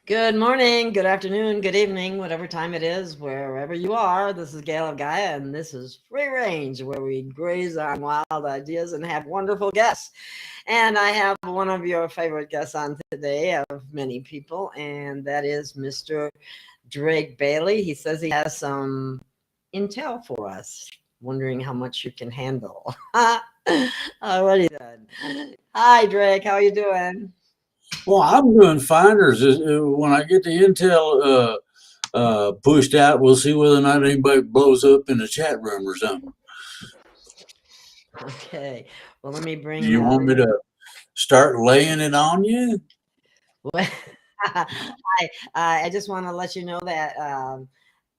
Good morning, good afternoon, good evening, whatever time it is, wherever you are. This is Gail of Gaia, and this is Free Range, where we graze on wild ideas and have wonderful guests. And I have one of your favorite guests on today, of many people, and that is Mr. Drake Bailey. He says he has some intel for us, wondering how much you can handle. Alrighty then. Hi, Drake. How are you doing? Well, I'm doing fine. When I get the intel pushed out, we'll see whether or not anybody blows up in the chat room or something. Okay. Well, let me Do bring you want me to start laying it on you? Well, I just want to let you know that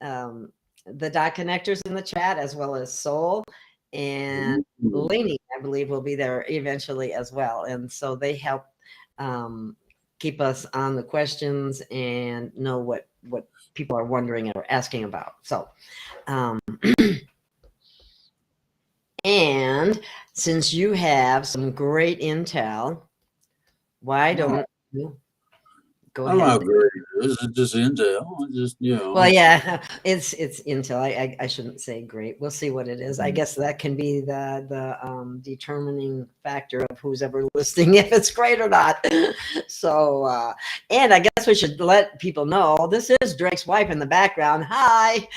um, the dot connectors in the chat, as well as Soul and Ooh. Lainey, I believe, will be there eventually as well. And so they help um, keep us on the questions and know what people are wondering or asking about. So, um, and since you have some great intel, why No, don't you go I don't know how ahead? great it is. It's just intel. It's just, Well, it's yeah, it's Intel. I shouldn't say great. We'll see what it is. I guess that can be the determining factor of who's ever listening, if it's great or not. So, and I guess we should let people know this is Drake's wife in the background. Hi.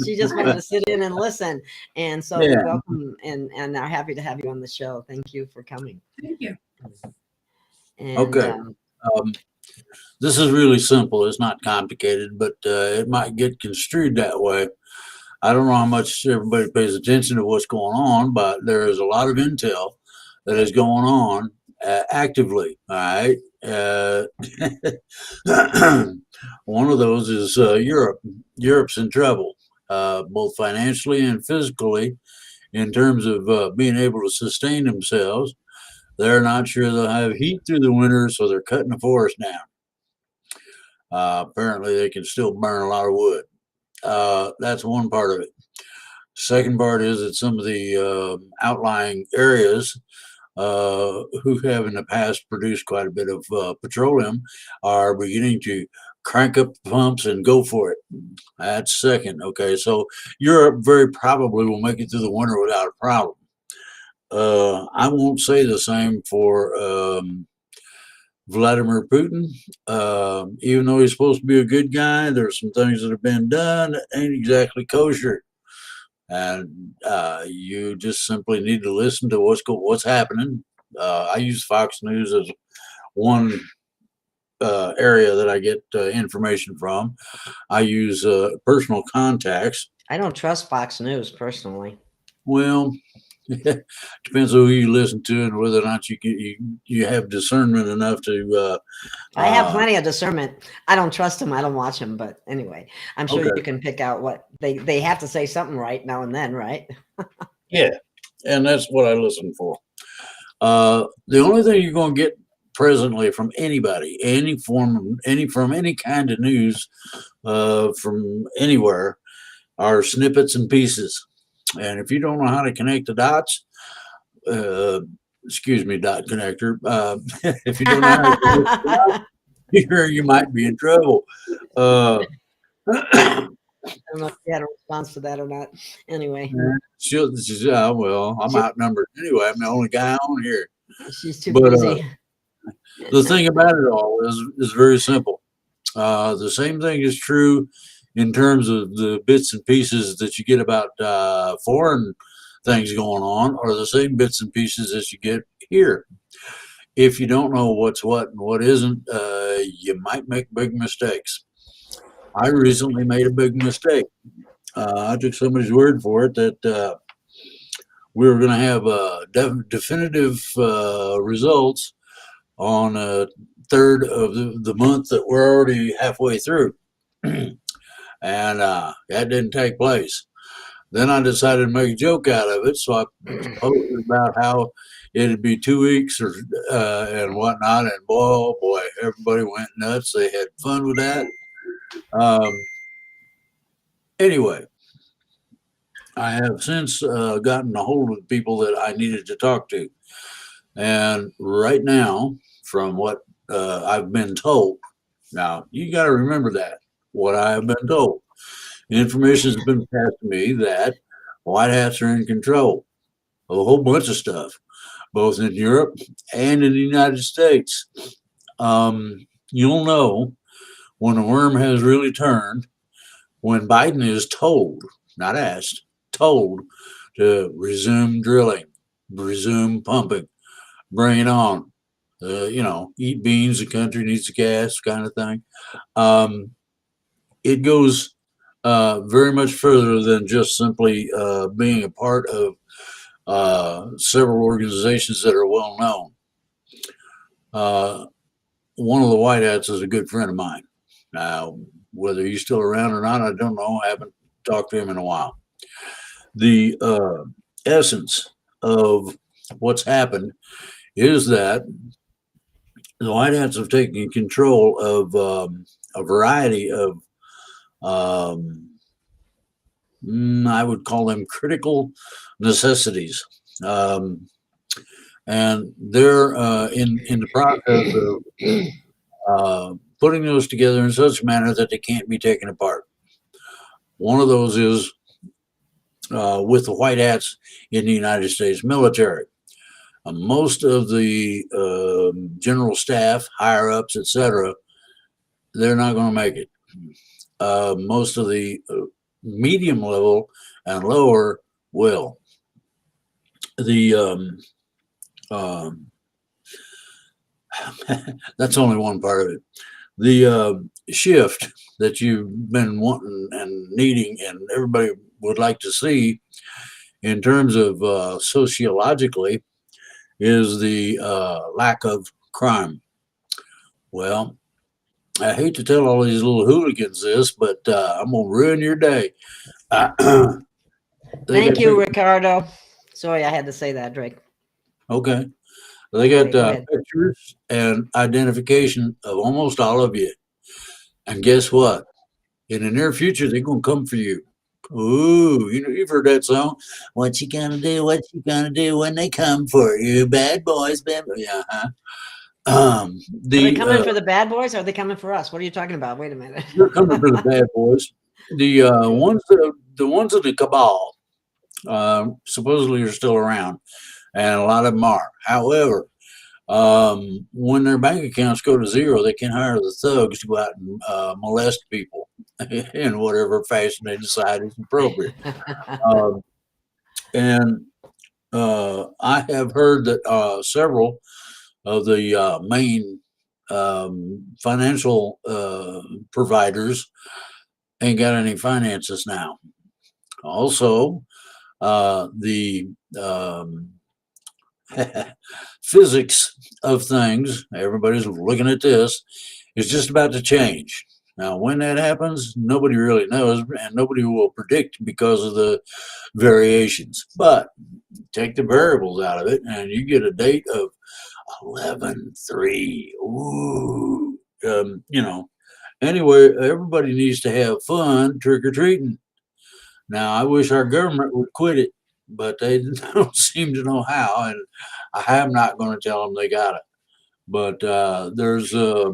She just wanted to sit in and listen, and so we yeah. welcome and are happy to have you on the show. Thank you for coming. Thank you. And Okay. Um, this is really simple. It's not complicated, but it might get construed that way. I don't know how much everybody pays attention to what's going on, but there is a lot of intel that is going on actively. All right. One of those is Europe. Europe's in trouble, both financially and physically, in terms of being able to sustain themselves. They're not sure they'll have heat through the winter, so they're cutting the forest down. Apparently, they can still burn a lot of wood. That's one part of it. Second part is that some of the outlying areas who have in the past produced quite a bit of petroleum are beginning to crank up the pumps and go for it. That's second. Okay, so Europe very probably will make it through the winter without a problem. I won't say the same for Vladimir Putin. Even though he's supposed to be a good guy, there's some things that have been done that ain't exactly kosher, and you just simply need to listen to what's happening. I use Fox News as one area that I get information from. I use personal contacts. I don't trust Fox News personally. Well, depends on who you listen to and whether or not you have discernment enough to. I have plenty of discernment. I don't trust them. I don't watch them. But anyway, I'm sure Okay, you can pick out what they have to say something right now and then, right? yeah, and that's what I listen for. The only thing you're going to get presently from anybody, any form, any kind of news from anywhere, are snippets and pieces. And if you don't know how to connect the dots, uh, excuse me, dot connector. If you don't know how to connect the dots, you might be in trouble. Uh, I don't know if you had a response to that or not. Anyway, well, I'm she, outnumbered anyway. I'm the only guy on here. she's too But busy. the thing about it all is very simple. The same thing is true in terms of the bits and pieces that you get about foreign things going on, or the same bits and pieces as you get here. If you don't know what's what and what isn't, you might make big mistakes. I recently made a big mistake. I took somebody's word for it that we were going to have definitive results on a third of the month that we're already halfway through. And that didn't take place. Then I decided to make a joke out of it, so I posted about how it'd be 2 weeks or and whatnot, and boy, oh boy, everybody went nuts. They had fun with that. Um, anyway, I have since gotten a hold of the people that I needed to talk to, and right now, from what I've been told, Now, you got to remember that, what I have been told. Information has been passed to me that white hats are in control of a whole bunch of stuff, both in Europe and in the United States. You'll know when the worm has really turned when Biden is told, not asked, told to resume drilling, resume pumping, bring it on. Eat beans, the country needs gas, kind of thing. Um, it goes very much further than just simply being a part of several organizations that are well known. Uh, One of the white hats is a good friend of mine. Now, whether he's still around or not, I don't know. I haven't talked to him in a while. The essence of what's happened is that the white hats have taken control of a variety of, um, I would call them critical necessities. Um, and they're in the process of putting those together in such a manner that they can't be taken apart. One of those is with the white hats in the United States military. Most of the general staff, higher ups, etc., they're not going to make it. Most of the medium level and lower will. The that's only one part of it. The shift that you've been wanting and needing, and everybody would like to see in terms of sociologically, is the lack of crime. Well, I hate to tell all these little hooligans this, but I'm gonna ruin your day. They Thank got you, Ricardo. Sorry, I had to say that, Drake. okay. They Okay, got go ahead. pictures and identification of almost all of you. And guess what? In the near future, they're gonna come for you. Ooh, you've heard that song. What you gonna do? What you gonna do when they come for you? Bad boys, bad boys. Yeah. Huh? Are they The coming for the bad boys? Or are they coming for us? What are you talking about? Wait a minute. They're coming for the bad boys. The ones in the cabal supposedly are still around, and a lot of them are. However, when their bank accounts go to zero, they can hire the thugs to go out and molest people in whatever fashion they decide is appropriate. Um, and I have heard that several of the main financial providers ain't got any finances now. Also, the physics of things, everybody's looking at this, is just about to change. Now, when that happens, nobody really knows, and nobody will predict because of the variations. But take the variables out of it, and you get a date of 11/3. Ooh. Anyway, everybody needs to have fun trick or treating. Now, I wish our government would quit it, but they don't seem to know how, and I am not going to tell them they got it. But there's a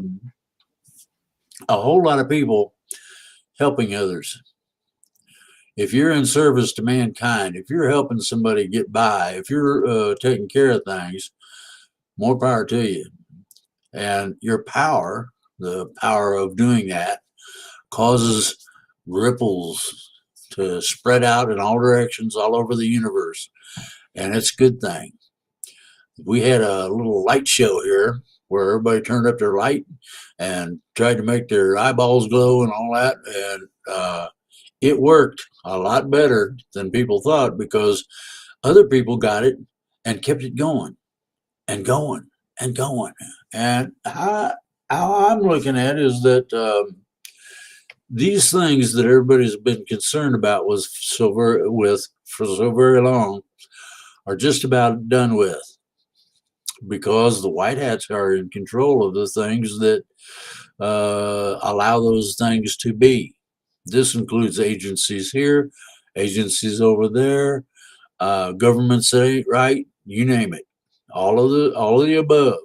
whole lot of people helping others. If you're in service to mankind, if you're helping somebody get by, if you're taking care of things, more power to you. And your power, the power of doing that, causes ripples to spread out in all directions all over the universe. And it's a good thing. We had a little light show here where everybody turned up their light and tried to make their eyeballs glow and all that. And it worked a lot better than people thought because other people got it and kept it going and going and going. And how I'm looking at it is that these things that everybody's been concerned about for so very long are just about done with because the white hats are in control of the things that allow those things to be. This includes agencies here, agencies over there, governments that ain't right, you name it. All of the above.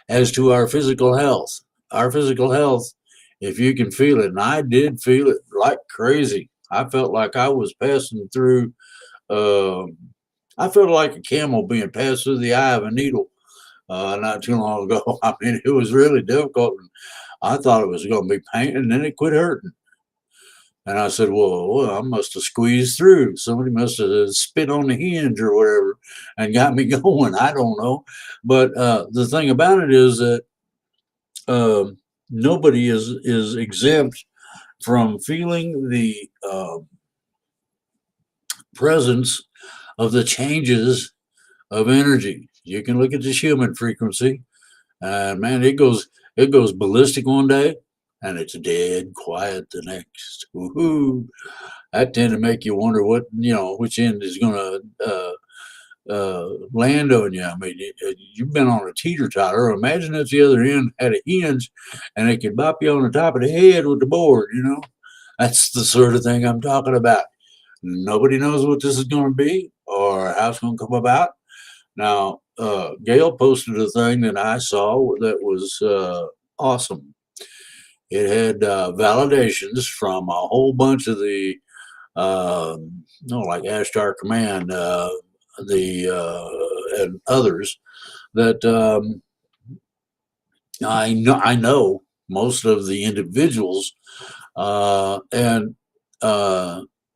As to our physical health, our physical health, if you can feel it, and I did feel it like crazy. I felt like I was passing through. Um, I felt like a camel being passed through the eye of a needle not too long ago. I mean, it was really difficult. And I thought it was going to be pain, and then it quit hurting. And I said, well, I must have squeezed through. Somebody must have spit on the hinge or whatever and got me going. I don't know. But the thing about it is that nobody is exempt from feeling the presence of the changes of energy. You can look at the human frequency, and man, it goes ballistic one day, and it's dead quiet the next. Woohoo! That tend to make you wonder what which end is going to land on you. I mean, you've been on a teeter totter. Imagine if the other end had a hinge, and it could bop you on the top of the head with the board. That's the sort of thing I'm talking about. Nobody knows what this is going to be or how it's going to come about. Now, Gail posted a thing that I saw that was awesome. It had validations from a whole bunch of the, like Ashtar Command, and others that I know most of the individuals, and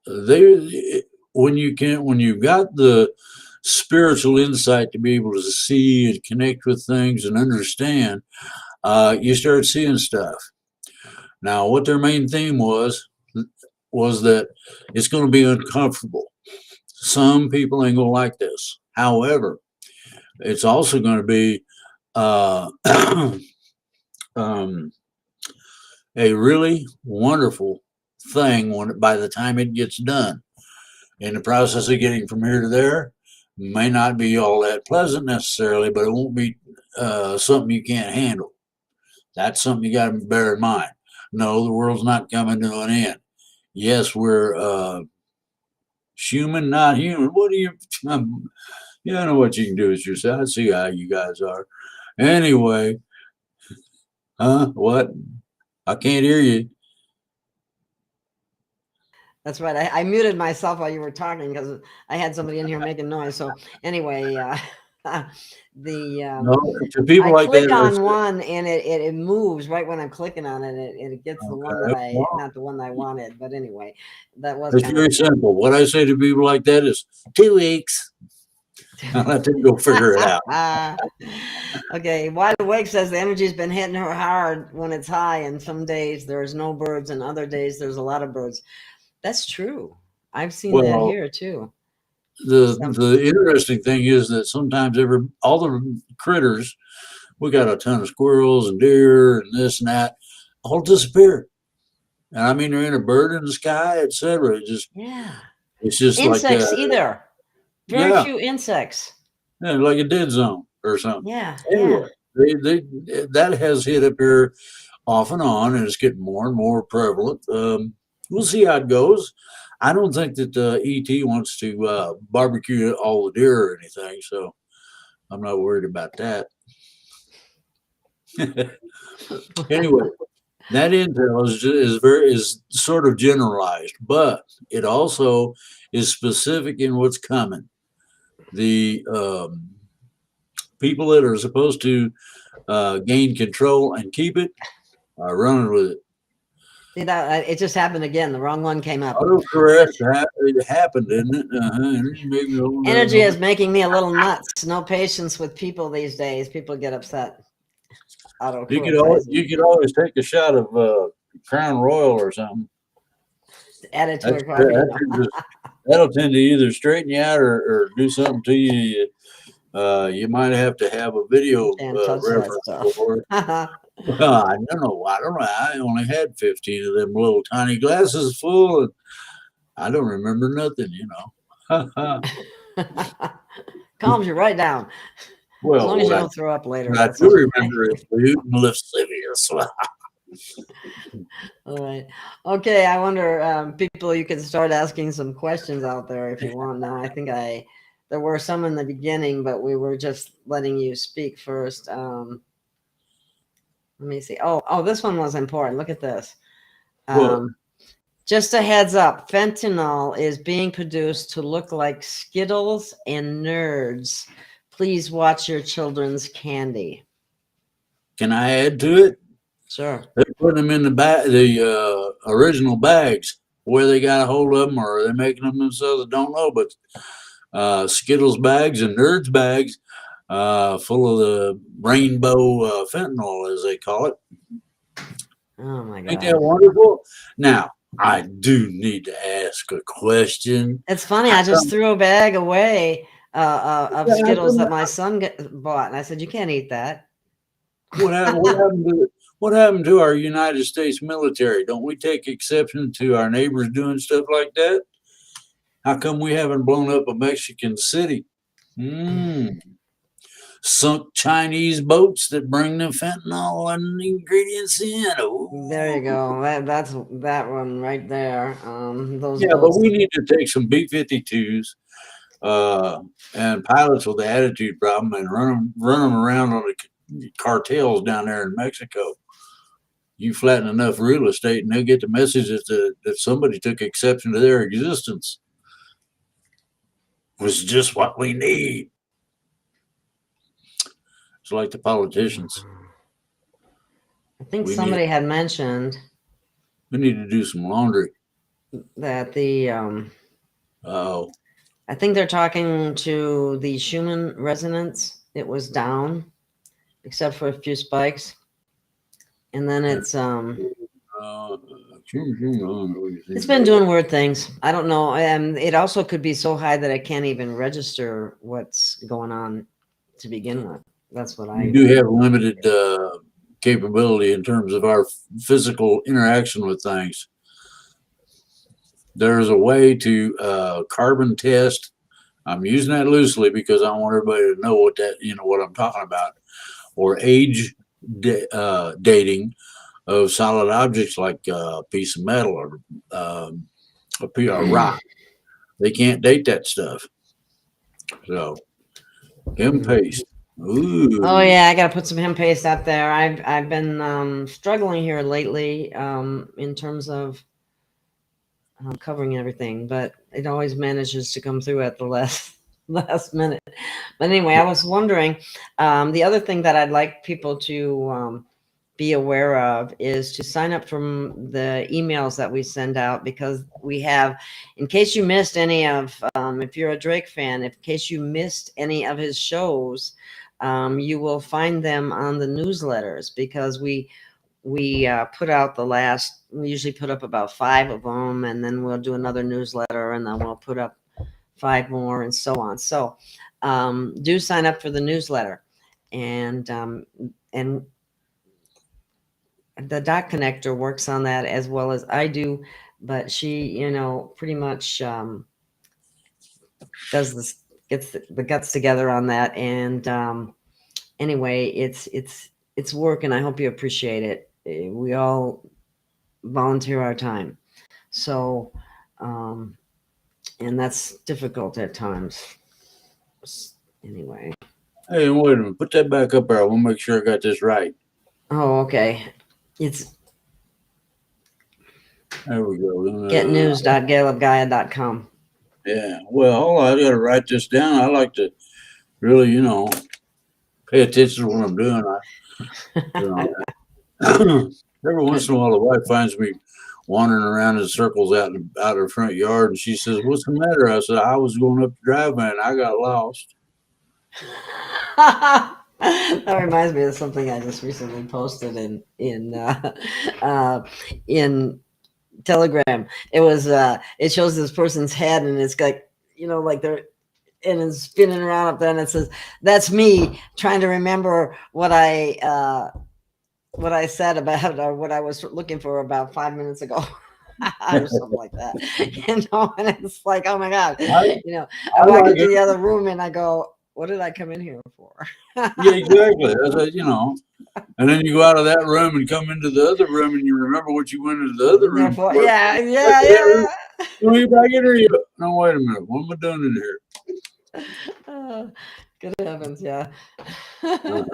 they when you've got the spiritual insight to be able to see and connect with things and understand, you start seeing stuff. Now, what their main theme was that it's going to be uncomfortable. Some people ain't going to like this. However, it's also going to be uh, um, a really wonderful thing by the time it gets done. In the process of getting from here to there, may not be all that pleasant necessarily, but it won't be something you can't handle. That's something you got to bear in mind. No, the world's not coming to an end. Yes, we're human, not human. What do you? You don't know what you can do with yourself. I see how you guys are. Anyway, huh? What? I can't hear you. That's right. I muted myself while you were talking because I had somebody in here making noise. So anyway, the No, to people I like click that, I on said, one and it moves right when I'm clicking on it. It gets the one that okay, I well, not the one I wanted. But anyway, that was it's kind of very simple. What I say to people like that is 2 weeks. I'll let them go figure it out. okay. Wide Awake says the energy's been hitting her hard when it's high, and some days there's no birds, and other days there's a lot of birds. That's true. I've seen that Well, here too. the Some, the interesting thing is that sometimes all the critters, we got a ton of squirrels and deer and this and that, all disappear. And I mean, they're in a bird in the sky, etc. yeah. It's just like, Insects either. Very yeah, few insects. yeah, like a dead zone or something. Yeah, yeah. Anyway, they that has hit up here off and on, and it's getting more and more prevalent. We'll see how it goes. I don't think that ET wants to barbecue all the deer or anything, so I'm not worried about that. Anyway, that intel is sort of generalized, but it also is specific in what's coming. The people that are supposed to gain control and keep it are running with it. See that it just happened again. The wrong one came up. Autocorrect, it happened, didn't it? Maybe a little Energy daggone. is making me a little nuts. No patience with people these days. People get upset. Autocorrect says You could always take a shot of Crown Royal or something. add it to That's her coffee. No, that'll tend to either straighten you out or do something to you. You might have to have a you video can't touch that reference stuff. for it. Well, I don't know. I don't know. I only had 15 of them little tiny glasses full, and I don't remember nothing. Calms you right down. As Well, long as you don't throw up later, what I that's do okay. remember is lewd and lascivious. All right. Okay. I wonder, people, you can start asking some questions out there if you want. Now, I think there were some in the beginning, but we were just letting you speak first. Let me see. Oh, this one was important. Look at this. What? Just a heads up, fentanyl is being produced to look like Skittles and Nerds. Please watch your children's candy. Can I add to it? Sure. They're putting them in the original bags. Where they got a hold of them, or are they making them themselves? I don't know. But Skittles bags and Nerds bags, full of the rainbow fentanyl, as they call it. Oh my Ain't God. that wonderful? Now, I do need to ask a question. It's funny. How I just come, threw a bag away of how Skittles come that my son bought, and I said, "You can't eat that." what happened to our United States military? Don't we take exception to our neighbors doing stuff like that? How come we haven't blown up a Mexican city? Hmm. Sunk Chinese boats that bring the fentanyl and ingredients in. There you Ooh. go. That's that one right there. Those Yeah, but boats. we need to take some B-52s and pilots with the attitude problem and run them around on the cartels down there in Mexico. You flatten enough real estate, and they'll get the message that somebody took exception to their existence. Was just what we need. It's like the politicians. I think We need somebody had mentioned we need to do some laundry. that Oh, I think they're talking to the Schumann resonance. It was down, except for a few spikes, and then it's been doing weird things. I don't know, and it also could be so high that I can't even register what's going on to begin with. That's what we I. do have limited capability in terms of our physical interaction with things. There's a way to carbon test. I'm using that loosely because I want everybody to know what I'm talking about, or age dating of solid objects like a piece of metal or a rock. They can't date that stuff. So, hemp paste. Oh Ooh. yeah, I gotta put some hemp paste out there. I've been struggling here lately in terms of covering everything, but it always manages to come through at the last minute. But anyway, I was wondering, the other thing that I'd like people to be aware of is to sign up from the emails that we send out, because we have, in case you missed any of, if you're a Drake fan, in case you missed any of his shows, you will find them on the newsletters, because we put out we usually put up about 5 of them, and then we'll do another newsletter, and then we'll put up 5 more, and so on. So do sign up for the newsletter, and the dot connector works on that as well as I do, but she, pretty much does this, gets the guts together on that. And anyway, it's work, and I hope you appreciate it. We all volunteer our time, so and that's difficult at times. Anyway. Hey, wait a minute. Put that back up there. I want to make sure I got this right. Oh, okay. It's There we go. getnews.gailofgaia.com. Yeah. Well, I got to write this down. I like to really, pay attention to what I'm doing. Every once in a while, the wife finds me wandering around in circles out her front yard, and she says, "What's the matter?" I said, "I was going up the driveway and I got lost." That reminds me of something I just recently posted in Telegram. It was it shows this person's head, and it's like, like they're, and it's spinning around up there, and it says, "That's me trying to remember what I said about, or what I was looking for about 5 minutes ago." Or something like that. And it's like, oh my God. I, I I walk like into it. the other room and I go, what did I come in here for? Yeah, exactly. And then you go out of that room and come into the other room, and you remember what you went into the other room Therefore, for. yeah, Back yeah, to that room. yeah, When you back in here, you no, wait a minute. What am I doing in here? yeah. Good heavens, yeah. Uh,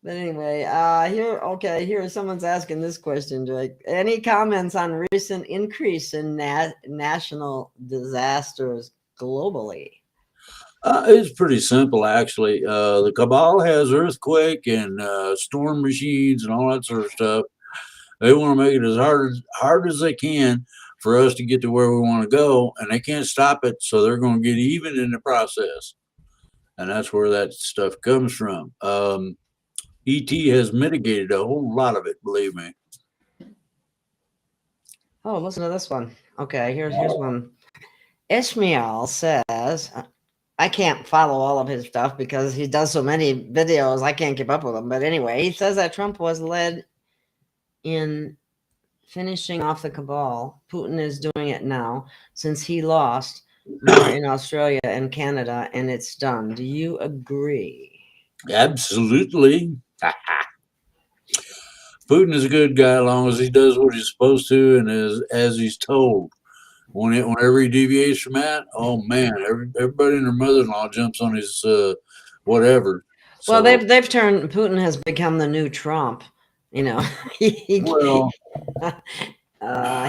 But anyway, here someone's asking this question, Drake. Any comments on recent increase in national disasters globally? It's pretty simple, actually. The cabal has earthquake and storm machines and all that sort of stuff. They want to make it as hard as they can for us to get to where we want to go, and they can't stop it, so they're going to get even in the process, and that's where that stuff comes from. ET has mitigated a whole lot of it, believe me. Oh, listen to this one. Okay, here's one. Ishmael says, I can't follow all of his stuff because he does so many videos, I can't keep up with them. But anyway, he says that Trump was led in finishing off the cabal. Putin is doing it now since he lost more in Australia and Canada, and it's done. Do you agree? Absolutely. Putin is a good guy as long as he does what he's supposed to and as he's told. Whenever he deviates from that, oh man, everybody and their mother-in-law jumps on his whatever. Well, they've turned. Putin has become the new Trump. You know, well,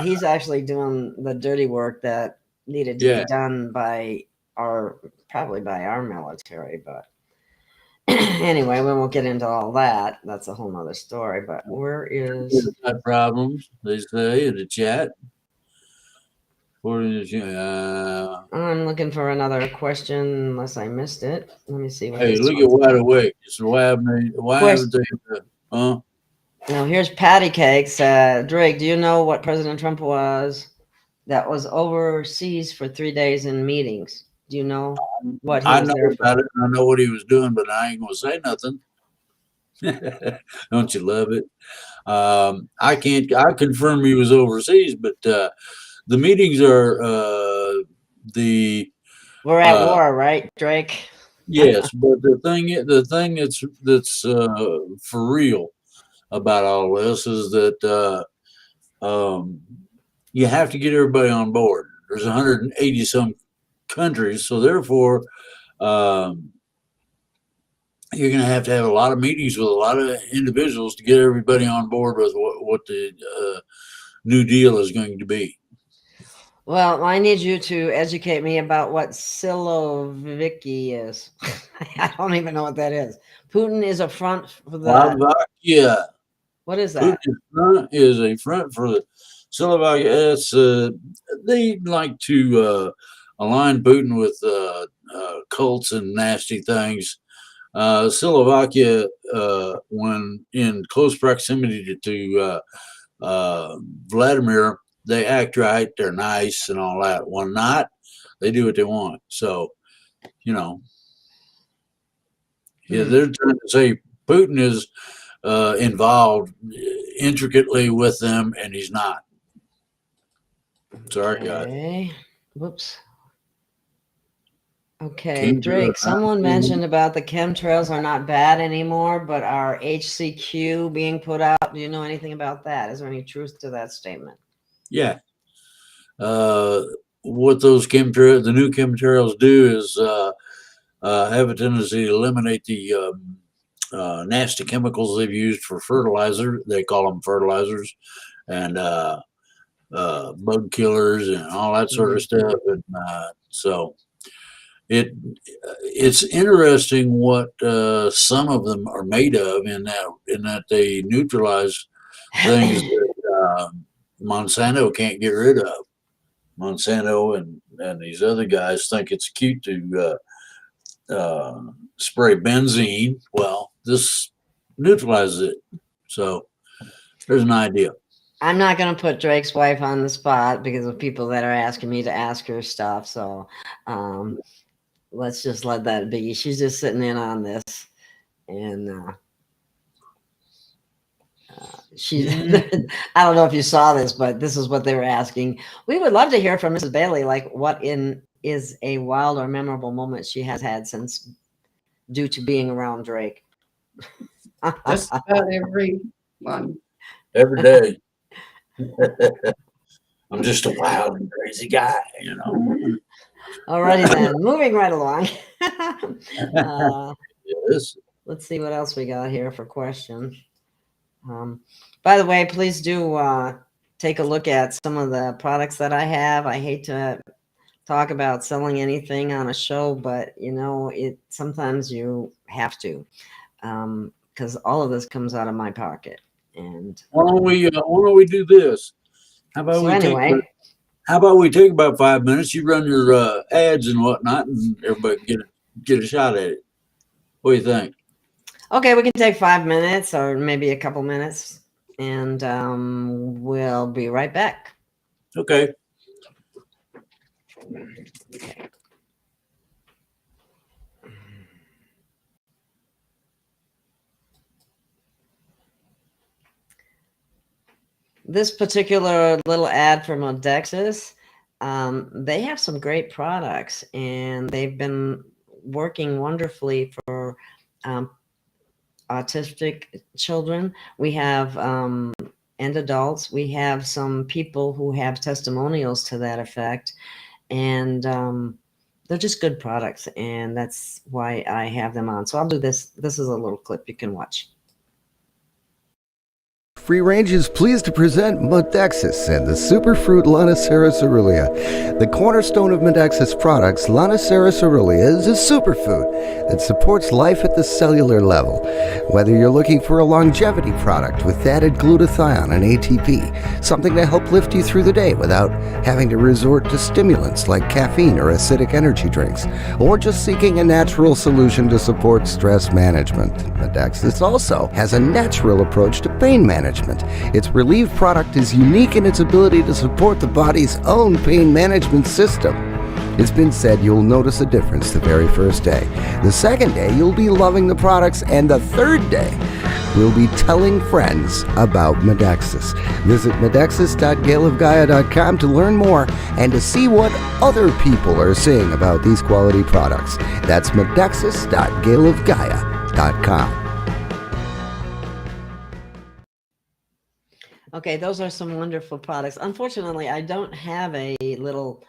he's actually doing the dirty work that needed to be done by probably by our military. But anyway, we won't get into all that. That's a whole nother story. But where is problems? They say in the chat. I'm looking for another question, unless I missed it. Let me see. Hey, look at Wide Awake. So why haven't they? Now, here's Patty Cakes. Drake, do you know what President Trump was that was overseas for 3 days in meetings? Do you know what he was there for? About it. I know what he was doing, but I ain't gonna say nothing. Don't you love it? I confirm he was overseas, but the meetings are we're at war, right, Drake? Yes, but the thing that's for real about all this is that you have to get everybody on board. There's 180 some countries, so therefore you're going to have a lot of meetings with a lot of individuals to get everybody on board with what the New Deal is going to be. Well, I need you to educate me about what Siloviki is. I don't even know what that is. Putin is a front for the Slovakia. What is that? Putin is a front for the Slovakia. They like to align Putin with cults and nasty things. Slovakia, when in close proximity to Vladimir, they act right, they're nice and all that. When not, they do what they want. So, they're trying to say Putin is involved intricately with them, and he's not. Sorry, guys. Whoops. Okay, Drake, someone mentioned about the chemtrails are not bad anymore, but are HCQ being put out? Do you know anything about that? Is there any truth to that statement? Yeah. What those the new chemtrails do is have a tendency to eliminate the nasty chemicals they've used for fertilizer. They call them fertilizers and bug killers and all that sort of stuff. And so it's interesting what some of them are made of in that they neutralize things that Monsanto can't get rid of. Monsanto and these other guys think it's cute to spray benzene. Well, this neutralizes it. So there's an idea. I'm not going to put Drake's wife on the spot because of people that are asking me to ask her stuff. So let's just let that be. She's just sitting in on this. And I don't know if you saw this, but this is what they were asking. We would love to hear from Mrs. Bailey, like what is a wild or memorable moment she has had since due to being around Drake. Just about every one. Every day. I'm just a wild and crazy guy, Alrighty then, moving right along. Yes. let's see what else we got here for questions. By the way, please do take a look at some of the products that I have. I hate to talk about selling anything on a show, but you know, sometimes you have to, because all of this comes out of my pocket. And Why don't we do this? How about so we take anyway, How about we take about 5 minutes? You run your ads and whatnot, and everybody can get a shot at it. What do you think? okay, we can take 5 minutes or maybe a couple minutes, and we'll be right back. Okay. This particular little ad for Modexis, they have some great products, and they've been working wonderfully for autistic children. We have and adults. We have some people who have testimonials to that effect, and they're just good products, and that's why I have them on. So I'll do this. This is a little clip you can watch. Free Range is pleased to present Modexis and the superfruit Lonicera caerulea. The cornerstone of Modexis products, Lonicera caerulea, is a superfood that supports life at the cellular level. Whether you're looking for a longevity product with added glutathione and ATP, something to help lift you through the day without having to resort to stimulants like caffeine or acidic energy drinks, or just seeking a natural solution to support stress management, Modexis also has a natural approach to pain management. Its Relieve product is unique in its ability to support the body's own pain management system. It's been said you'll notice a difference the very first day. The second day, you'll be loving the products, and the third day, we'll be telling friends about Modexis. Visit modexis.gailofgaia.com to learn more and to see what other people are saying about these quality products. That's modexis.gailofgaia.com. Okay, those are some wonderful products. Unfortunately, I don't have a little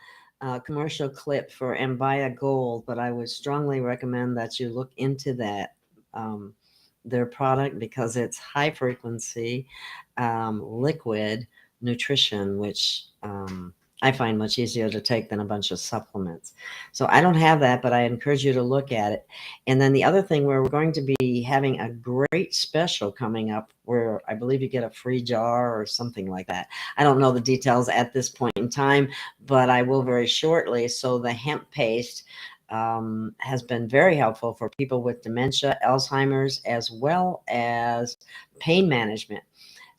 commercial clip for Ambia Gold, but I would strongly recommend that you look into that, their product, because it's high frequency liquid nutrition, which I find much easier to take than a bunch of supplements. So I don't have that, but I encourage you to look at it. And then the other thing, where we're going to be having a great special coming up, where I believe you get a free jar or something like that. I don't know the details at this point in time, but I will very shortly. So the hemp paste has been very helpful for people with dementia, Alzheimer's, as well as pain management.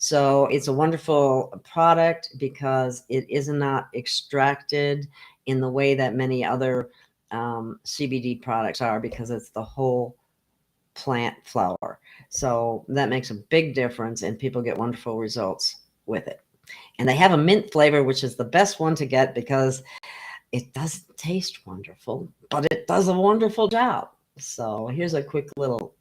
So it's a wonderful product because it is not extracted in the way that many other CBD products are, because it's the whole plant flower. So that makes a big difference, and people get wonderful results with it. And they have a mint flavor, which is the best one to get because it doesn't taste wonderful, but it does a wonderful job. So here's a quick little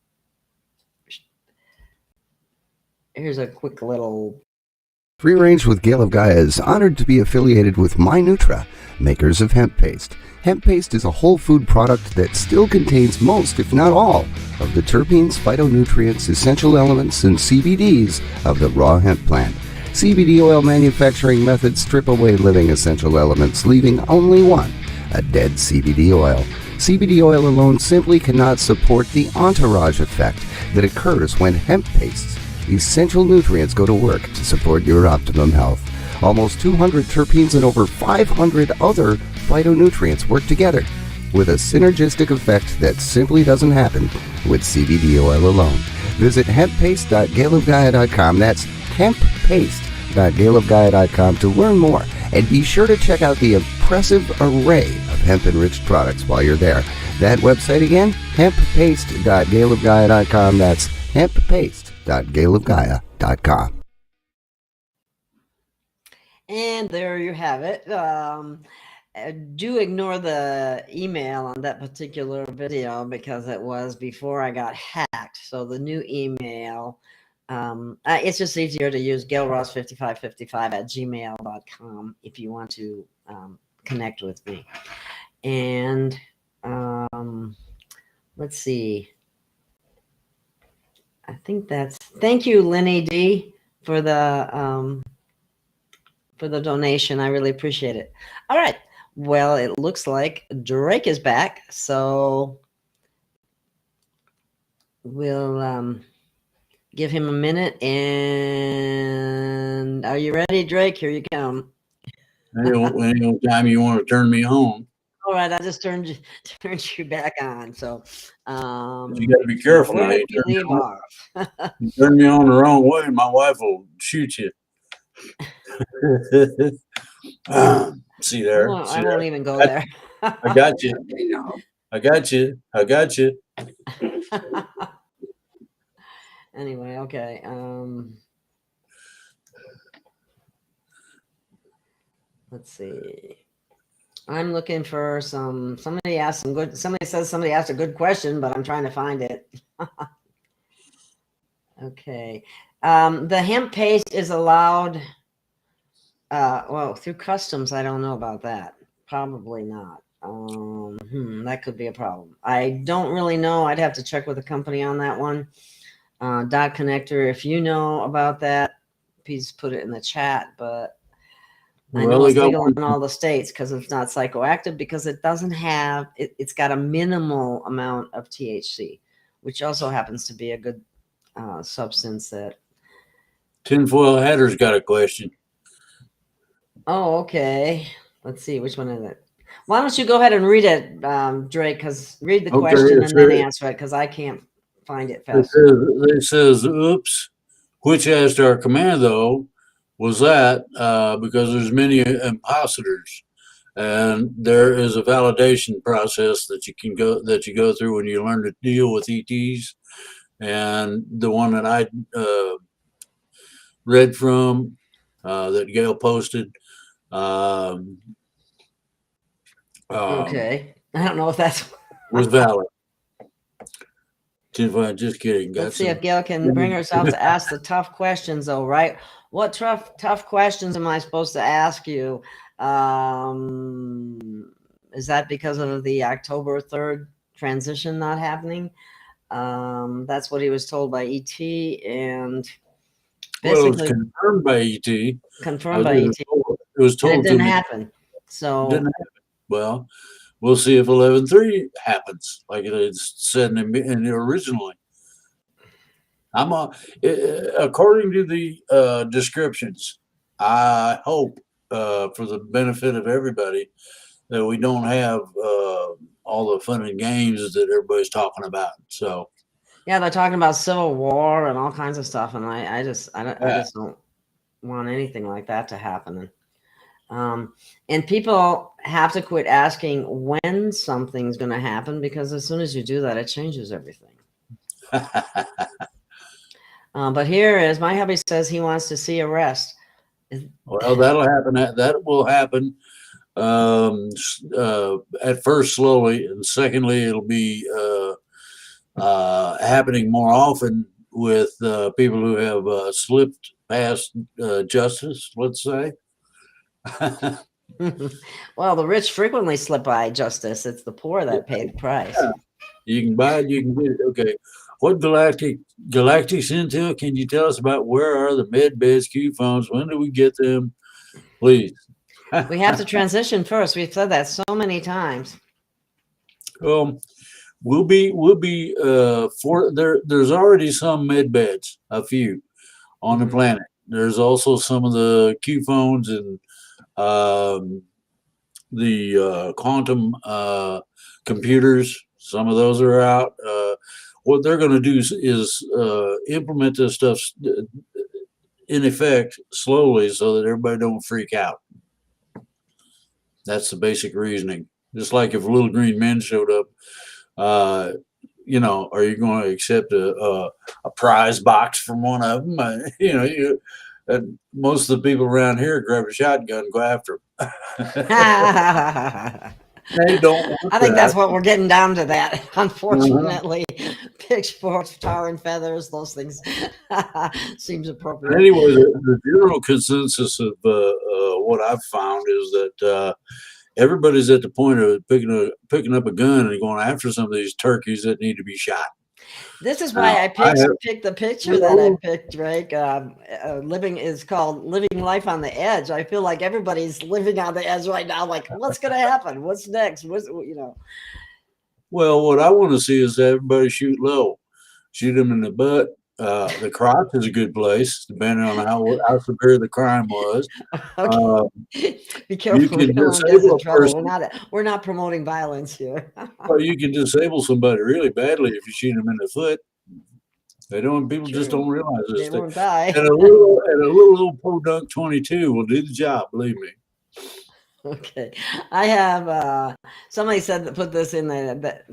Free Range with Gail of Gaia is honored to be affiliated with MyNutra, makers of hemp paste. Hemp paste is a whole food product that still contains most, if not all, of the terpenes, phytonutrients, essential elements, and CBDs of the raw hemp plant. CBD oil manufacturing methods strip away living essential elements, leaving only one, a dead CBD oil. CBD oil alone simply cannot support the entourage effect that occurs when hemp pastes essential nutrients go to work to support your optimum health. Almost 200 terpenes and over 500 other phytonutrients work together with a synergistic effect that simply doesn't happen with CBD oil alone. Visit hemppaste.gailofgaia.com. That's hemppaste.gailofgaia.com to learn more, and be sure to check out the impressive array of hemp-enriched products while you're there. That website again, hemppaste.gailofgaia.com. That's hemppaste.gailofgaia.com. And there you have it. Do ignore the email on that particular video because it was before I got hacked. So the new email, it's just easier to use gailross5555@gmail.com if you want to connect with me. And let's see. I think that's. Thank you, Lenny D, for the donation. I really appreciate it. All right. Well, it looks like Drake is back, so we'll give him a minute. And are you ready, Drake? Here you come. Any time you want to turn me on. All right, I just turned you back on. So You got to be careful now. where you leave off. You turn me on the wrong way, my wife will shoot you. See there? I won't even go there. I got you. You know, I got you. I got you. Anyway, okay. Let's see. I'm looking for somebody asked some good, somebody says somebody asked a good question, but I'm trying to find it. Okay. The hemp paste is allowed, well, through customs. I don't know about that. Probably not. That could be a problem. I don't really know. I'd have to check with the company on that one. Dot Connector, if you know about that, please put it in the chat. But I know it's legal in all the states because it's not psychoactive, because it doesn't have, it's got a minimal amount of THC, which also happens to be a good substance that. Tinfoil Hatter's got a question. Oh, okay. Let's see. Which one is it? Why don't you go ahead and read it, Drake, because read the question and then answer it, because I can't find it fast. It says, oops, which as to our command, though, was that because there's many imposters, and there is a validation process that you go through when you learn to deal with ETs. And the one that I read from that Gail posted. Okay, I don't know if that's was valid. Just kidding. Let's see if Gail can bring herself to ask the tough questions, though, right? What tough questions am I supposed to ask you? Is that because of the October 3rd transition not happening? That's what he was told by ET, and basically, it was confirmed by ET. Confirmed by ET. It was told it didn't happen. So it didn't happen. Well, we'll see if 11.3 happens, like it's said in originally. According to the descriptions, I hope for the benefit of everybody that we don't have all the fun and games that everybody's talking about. So yeah, they're talking about civil war and all kinds of stuff, and I just don't want anything like that to happen. And people have to quit asking when something's going to happen, because as soon as you do that, it changes everything. But here is my hubby says he wants to see arrest. Well, that'll happen. That will happen at first slowly, and secondly, it'll be happening more often with people who have slipped past justice, let's say. Well, the rich frequently slip by justice. It's the poor that pay the price. Yeah. You can buy it, you can get it. Okay. What galactic intel can you tell us about? Where are the med beds, Q phones? When do we get them? Please. We have to transition first. We've said that so many times. We'll be for there. There's already some med beds, a few on the planet. There's also some of the Q phones and the quantum computers. Some of those are out. What they're going to do is implement this stuff in effect slowly, so that everybody don't freak out. That's the basic reasoning. Just like if little green men showed up, are you going to accept a prize box from one of them? Most of the people around here grab a shotgun and go after them. They don't. I think that's what we're getting down to. That, unfortunately, pitchforks, tar and feathers, those things seems appropriate. Anyway, the general consensus of what I've found is that everybody's at the point of picking up a gun and going after some of these turkeys that need to be shot. This is why Now, I picked the picture that I picked, Drake. Living is called living life on the edge. I feel like everybody's living on the edge right now. Like, what's going to happen? What's next? Well, what I want to see is everybody shoot low, shoot them in the butt. The crotch is a good place, depending on how severe the crime was. Okay. Be You careful. We can don't want to get us disable in a trouble. person. We're not promoting violence here. Well, you can disable somebody really badly if you shoot them in the foot. People just True. don't realize this They thing. won't die. And a little old podunk 22 will do the job, believe me. Okay. I have somebody said that put this in there that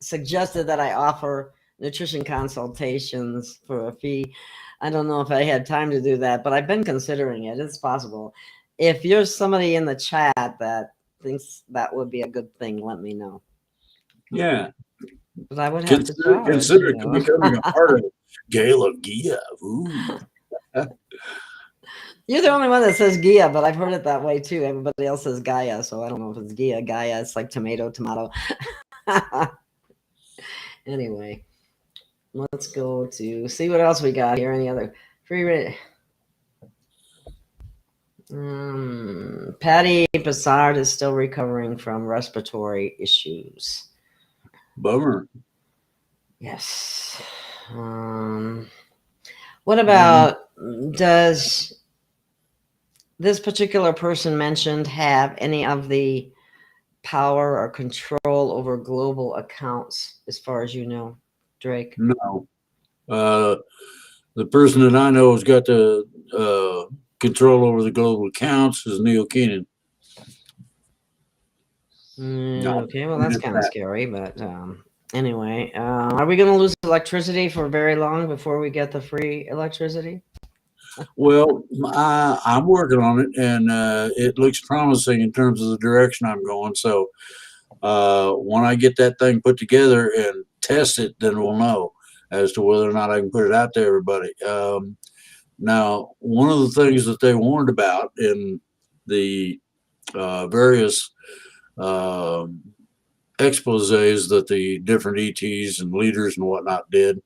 suggested that I offer nutrition consultations for a fee. I don't know if I had time to do that, but I've been considering it. It's possible. If you're somebody in the chat that thinks that would be a good thing, let me know. Yeah. But I would have to charge, Consider becoming a part of Gail of Gaia. Ooh. You're the only one that says Gaia, but I've heard it that way too. Everybody else says Gaia, so I don't know if it's Gaia. Gaia, it's like tomato. Anyway, let's go to see what else we got here. Any other free rate? Patty Bassard is still recovering from respiratory issues. Bummer. Yes. What about, does this particular person mentioned have any of the power or control over global accounts, as far as you know, Drake? No. The person that I know has got the control over the global accounts is Neil Keenan. No, Okay, well, that's kind of scary, but anyway, are we going to lose electricity for very long before we get the free electricity? Well, I'm working on it, and it looks promising in terms of the direction I'm going. So when I get that thing put together and test it, then we'll know as to whether or not I can put it out to everybody. Now, one of the things that they warned about in the various exposés that the different ETs and leaders and whatnot did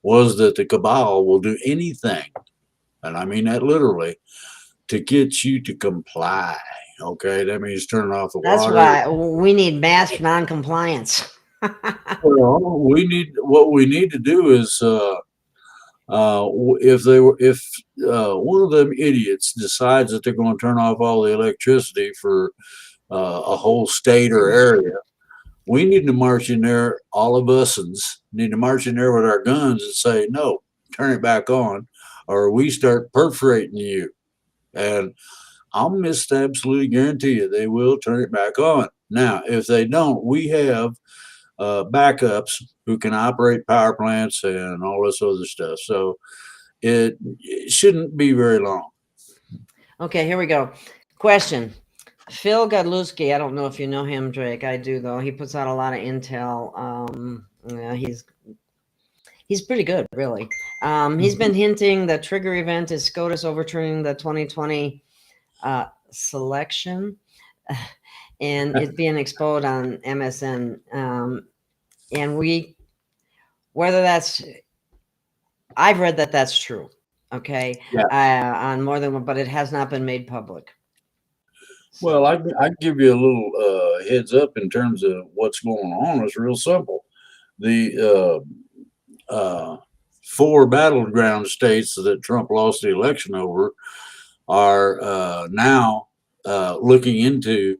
was that the cabal will do anything, and I mean that literally, to get you to comply. Okay, that means turning off the water. That's why we need mass non-compliance. Well, what we need to do is if one of them idiots decides that they're going to turn off all the electricity for a whole state or area, we need to march in there. All of us need to march in there with our guns and say, no, turn it back on, or we start perforating you. And I'll absolutely guarantee you they will turn it back on. Now, if they don't, we have backups who can operate power plants and all this other stuff. So it shouldn't be very long. Okay, here we go. Question. Phil Godlewski, I don't know if you know him, Drake. I do, though. He puts out a lot of intel. He's pretty good, really. He's been hinting the trigger event is SCOTUS overturning the 2020 selection and it being exposed on MSN. And whether that's, I've read that that's true. Okay. Yeah. On more than one, but it has not been made public. Well, I give you a little heads up in terms of what's going on. It's real simple. The 4 battleground states that Trump lost the election over are now looking into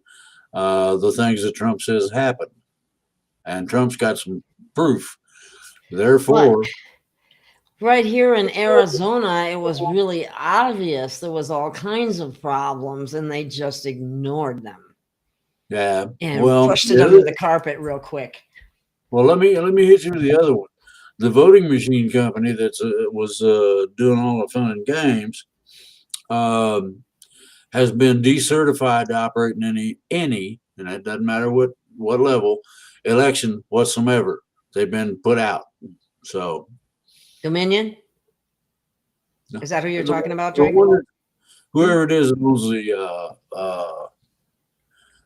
the things that Trump says happened. And Trump's got some proof. Therefore, right here in Arizona, it was really obvious there was all kinds of problems, and they just ignored them. Yeah, and pushed it under the carpet real quick. Well, let me hit you with the other one. The voting machine company that was doing all the fun and games has been decertified to operate in any, and it doesn't matter what level, election whatsoever. They've been put out. So Dominion? Is that who you're talking about, Drake? Whoever it is that owns the oh,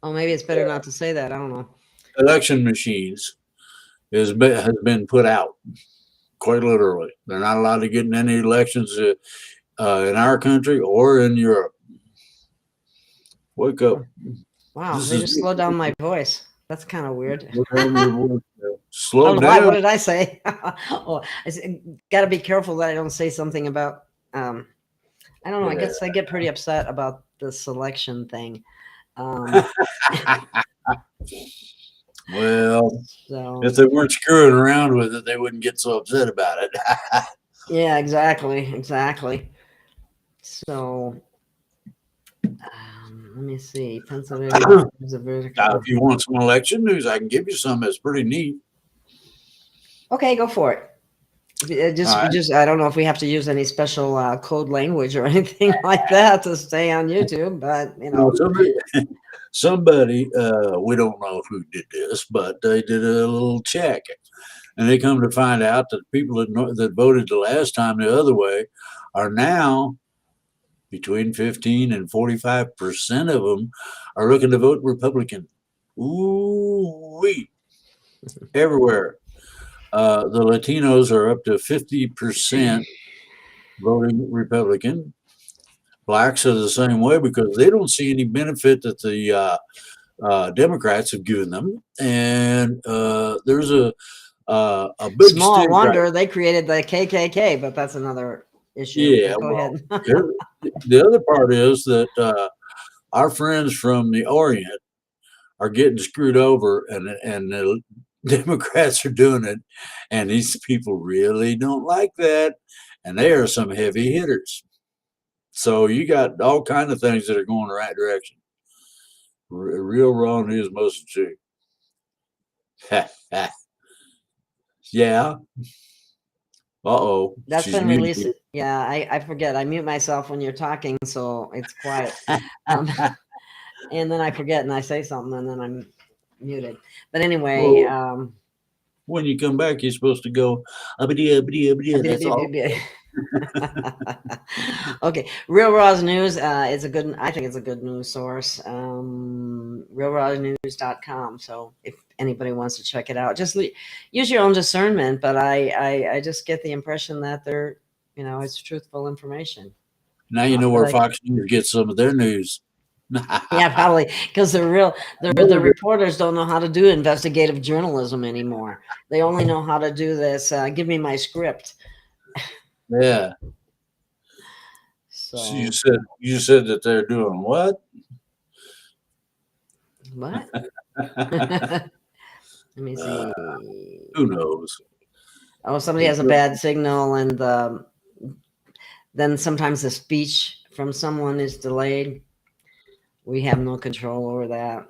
maybe it's better not to say that. I don't know. Election machines. has been put out, quite literally. They're not allowed to get in any elections in our country or in Europe. Wake up. Wow, This they is just slowed down my voice. That's kind of weird. slow Oh, down. what did I say? Oh, got to be careful that I don't say something about. I don't know. I guess I get pretty upset about the selection thing. Well, So if they weren't screwing around with it, they wouldn't get so upset about it. yeah, exactly. So let me see. Pennsylvania is a Now, vertical. if you want some election news, I can give you some. That's pretty neat. Okay, go for it. All right. Just I don't know if we have to use any special code language or anything like that to stay on YouTube, but you know. Somebody, we don't know who did this, but they did a little check, and they come to find out that people that voted the last time the other way are now between 15 and 45% of them are looking to vote Republican. Ooh, wee. Everywhere. The Latinos are up to 50% voting Republican. Blacks are the same way because they don't see any benefit that the Democrats have given them, and there's a big Small stick wonder they created the KKK, but that's another issue. Yeah, Go ahead. the other part is that our friends from the Orient are getting screwed over, and the Democrats are doing it, and these people really don't like that, and they are some heavy hitters. So you got all kind of things that are going the right direction. Real raw news, most of the truth. Yeah. Uh-oh. That's She's been muted. released. Yeah, I forget. I mute myself when you're talking, so it's quiet. And then I forget and I say something and then I'm muted. But anyway, when you come back, you're supposed to go, that's all. Okay, Real Raw's News is a good. I think it's a good news source. RealRawNews.com. So if anybody wants to check it out, just use your own discernment. But I just get the impression that they're, it's truthful information. Now you know where Fox News gets some of their news. Yeah, probably because the reporters don't know how to do investigative journalism anymore. They only know how to do this. Give me my script. Yeah. So you said that they're doing what? What? Let me see. Who knows? Oh, somebody has a bad signal, and then sometimes the speech from someone is delayed. We have no control over that.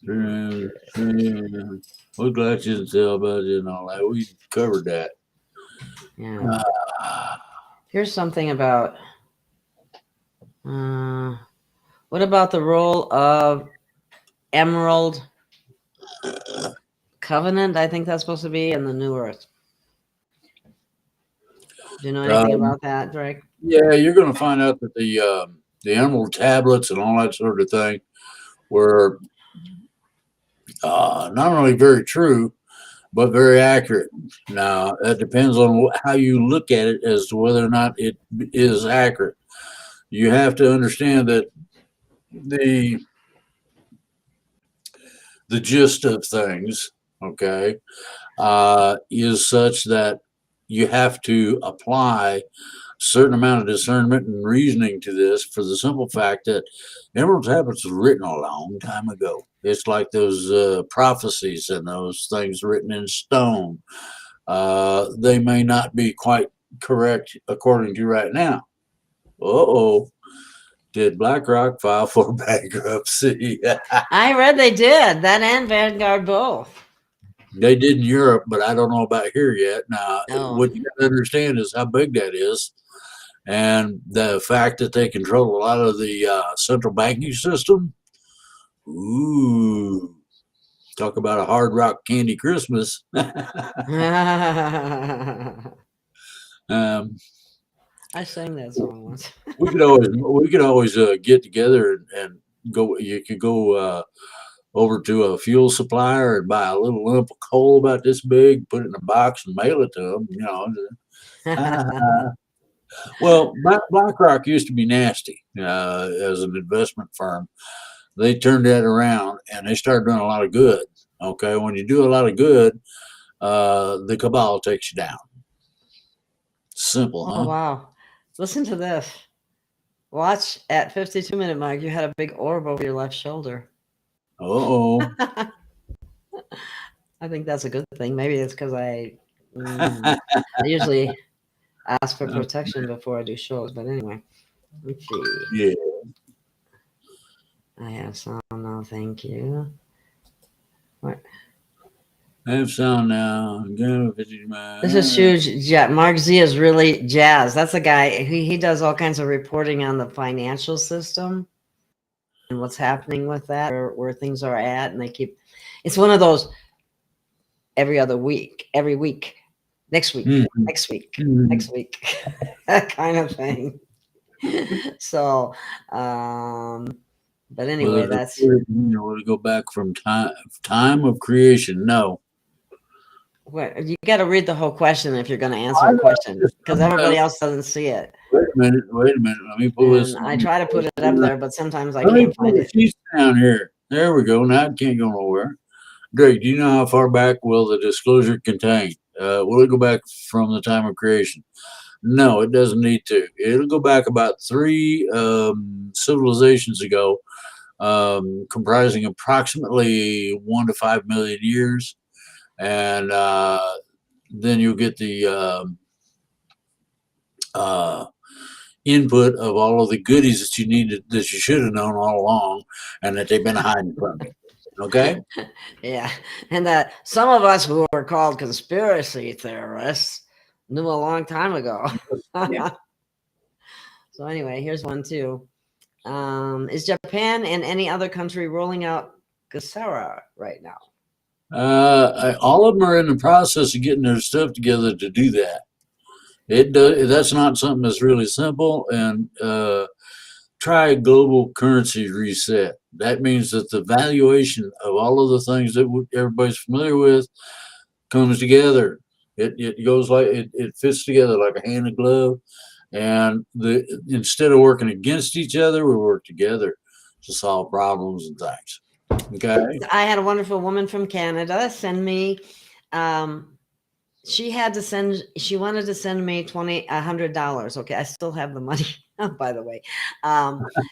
We're glad you didn't tell about it and all that. We covered that. Yeah. Here's something about. What about the role of Emerald Covenant? I think that's supposed to be in the New Earth. Do you know anything about that, Drake? Yeah, you're going to find out that the Emerald tablets and all that sort of thing were not only very true, but very accurate. Now, that depends on how you look at it as to whether or not it is accurate. You have to understand that the gist of things, okay, is such that you have to apply a certain amount of discernment and reasoning to this for the simple fact that Emerald Tablets was written a long time ago. It's like those prophecies and those things written in stone. They may not be quite correct according to right now. Did BlackRock file for bankruptcy? I read they did. That and Vanguard both. They did in Europe, but I don't know about here yet. Now, what you got to understand is how big that is, and the fact that they control a lot of the central banking system. Ooh, talk about a hard rock candy Christmas. I sang that song once. we could always get together and go. You could go over to a fuel supplier and buy a little lump of coal about this big, put it in a box and mail it to them. You know, well, BlackRock used to be nasty as an investment firm. They turned that around and they started doing a lot of good. Okay, when you do a lot of good, the cabal takes you down. Simple, huh? Oh, wow. Listen to this. Watch at 52-minute mark. You had a big orb over your left shoulder. Uh-oh. I think that's a good thing. Maybe it's because I usually ask for protection before I do shows. But anyway, let's see. Yeah. I have some now. Thank you. What? I have sound now. This is huge. Yeah, Mark Z is really jazz. That's a guy. He does all kinds of reporting on the financial system and what's happening with that, where things are at, and they keep. It's one of those every week, next week, next week, next week, that kind of thing. So, but anyway, that's. You know, to go back from time of creation. No. What, you got to read the whole question if you're going to answer a question, because everybody else doesn't see it. Wait a minute. Let me pull this. I try to put it up there, but sometimes I can't find it. She's down here. There we go. Now it can't go nowhere. Great. Do you know how far back will the disclosure contain? Will it go back from the time of creation? No, it doesn't need to. It'll go back about 3 civilizations ago, comprising approximately 1 to 5 million years. And then you'll get the input of all of the goodies that you needed, that you should have known all along, and that they've been hiding from you. Okay? Yeah, and that some of us who are called conspiracy theorists knew a long time ago. Yeah. So anyway, here's one too. Is Japan and any other country rolling out Gesara right now? All of them are in the process of getting their stuff together to do that. That's not something that's really simple. And try global currency reset. That means that the valuation of all of the things that everybody's familiar with comes together. It goes like it fits together like a hand and glove. And instead of working against each other, we work together to solve problems and things. Okay. I had a wonderful woman from Canada send me. She wanted to send me $100. Okay, I still have the money, by the way.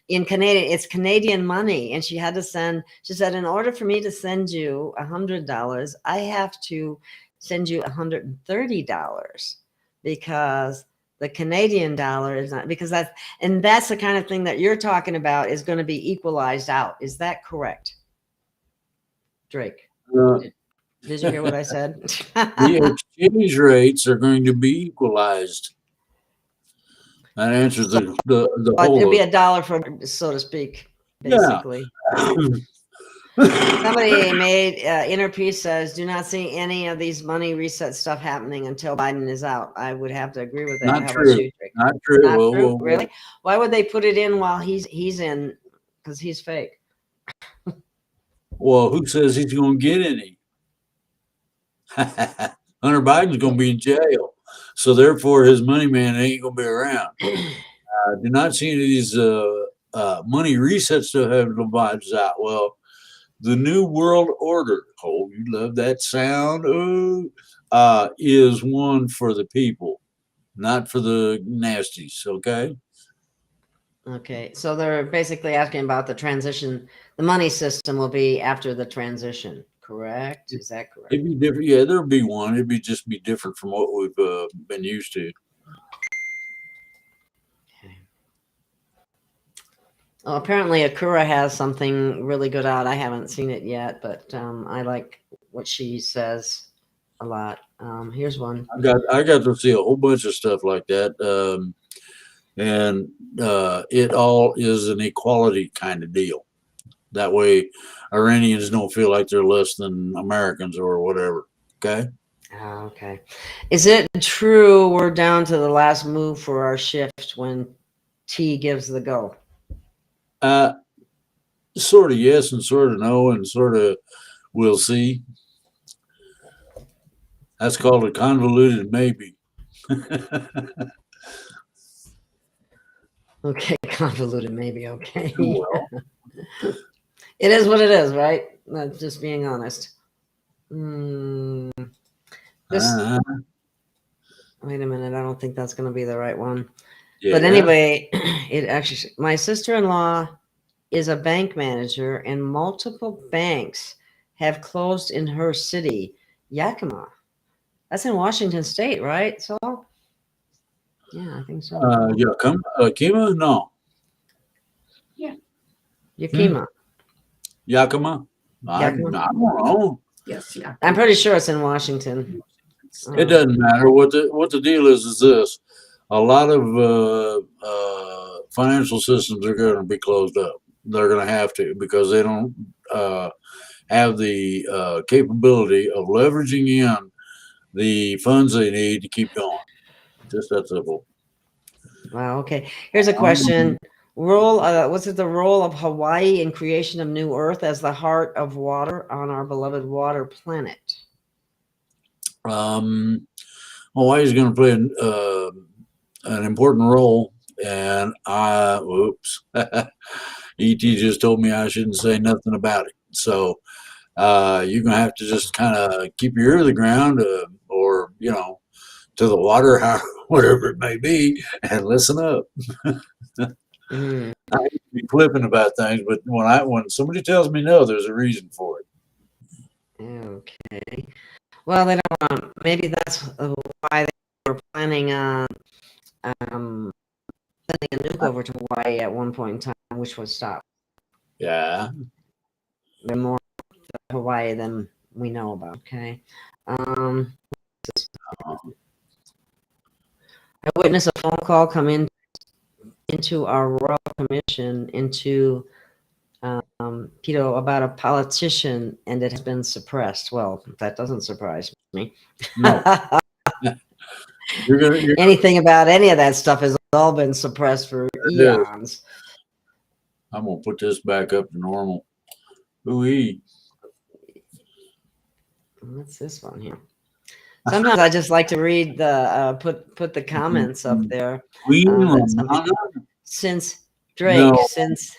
In Canadian, it's Canadian money, and she had to send. She said, in order for me to send you $100, I have to send you $130 because the Canadian dollar is not, because that's the kind of thing that you're talking about is going to be equalized out. Is that correct, Drake? Did you hear what I said? The exchange rates are going to be equalized. That answers the whole. It'd be $1 for, so to speak, basically. Yeah. Somebody made Inner Peace says, do not see any of these money reset stuff happening until Biden is out. I would have to agree with that. Not true. Not true. Not true. Really? Why would they put it in while he's in? Because he's fake. Well, who says he's going to get any? Hunter Biden's going to be in jail, so therefore his money man ain't going to be around. Do not see any of these money resets still have divides out. Well, the New World Order, oh, you love that sound, is one for the people, not for the nasties, okay? Okay, so they're basically asking about the transition. The money system will be after the transition, correct? Is that correct? It'd be different. Yeah, there'll be one. It'd be just be different from what we've been used to. Okay. Well, apparently Akura has something really good out. I haven't seen it yet, but I like what she says a lot. Here's one. I got to see a whole bunch of stuff like that. And it all is an equality kind of deal. That way, Iranians don't feel like they're less than Americans or whatever. Okay. Okay. Is it true we're down to the last move for our shift when T gives the go? Sort of yes and sort of no and sort of we'll see. That's called a convoluted maybe. Okay, convoluted, maybe. Okay. Well, It is what it is, right? That's just being honest. Mm, this. uh, Wait a minute. I don't think that's going to be the right one. yeah. But anyway, it actually. My sister-in-law is a bank manager, and multiple banks have closed in her city, Yakima. That's in Washington State, right? So, yeah, I think so. Yakima? No. Yakima. Yakima? I Yakima? don't know. Yes, yeah. I'm pretty sure it's in Washington. It doesn't matter. What the deal is this. A lot of financial systems are going to be closed up. They're going to have to because they don't have the capability of leveraging in the funds they need to keep going. Just that simple. Wow. Okay. Here's a question. Was it the role of Hawaii in creation of New Earth as the heart of water on our beloved water planet? Hawaii's going to play an important role, and ET just told me I shouldn't say nothing about it. So you're going to have to just kind of keep your ear to the ground, or to the water, whatever it may be, and listen up. Mm. I hate to be flippant about things, but when somebody tells me no, there's a reason for it. Okay. Well, they don't. Maybe that's why they were planning on sending a nuke over to Hawaii at one point in time, which was stopped. Yeah. They're more Hawaii than we know about. Okay. I witnessed a phone call come into our Royal Commission into about a politician, and it has been suppressed. Well, that doesn't surprise me. No. Anything about any of that stuff has all been suppressed for eons. I'm gonna put this back up to normal. Ooh-wee. What's this one here? Sometimes I just like to read the put the comments up there. Queen Romana? Since Drake, No. since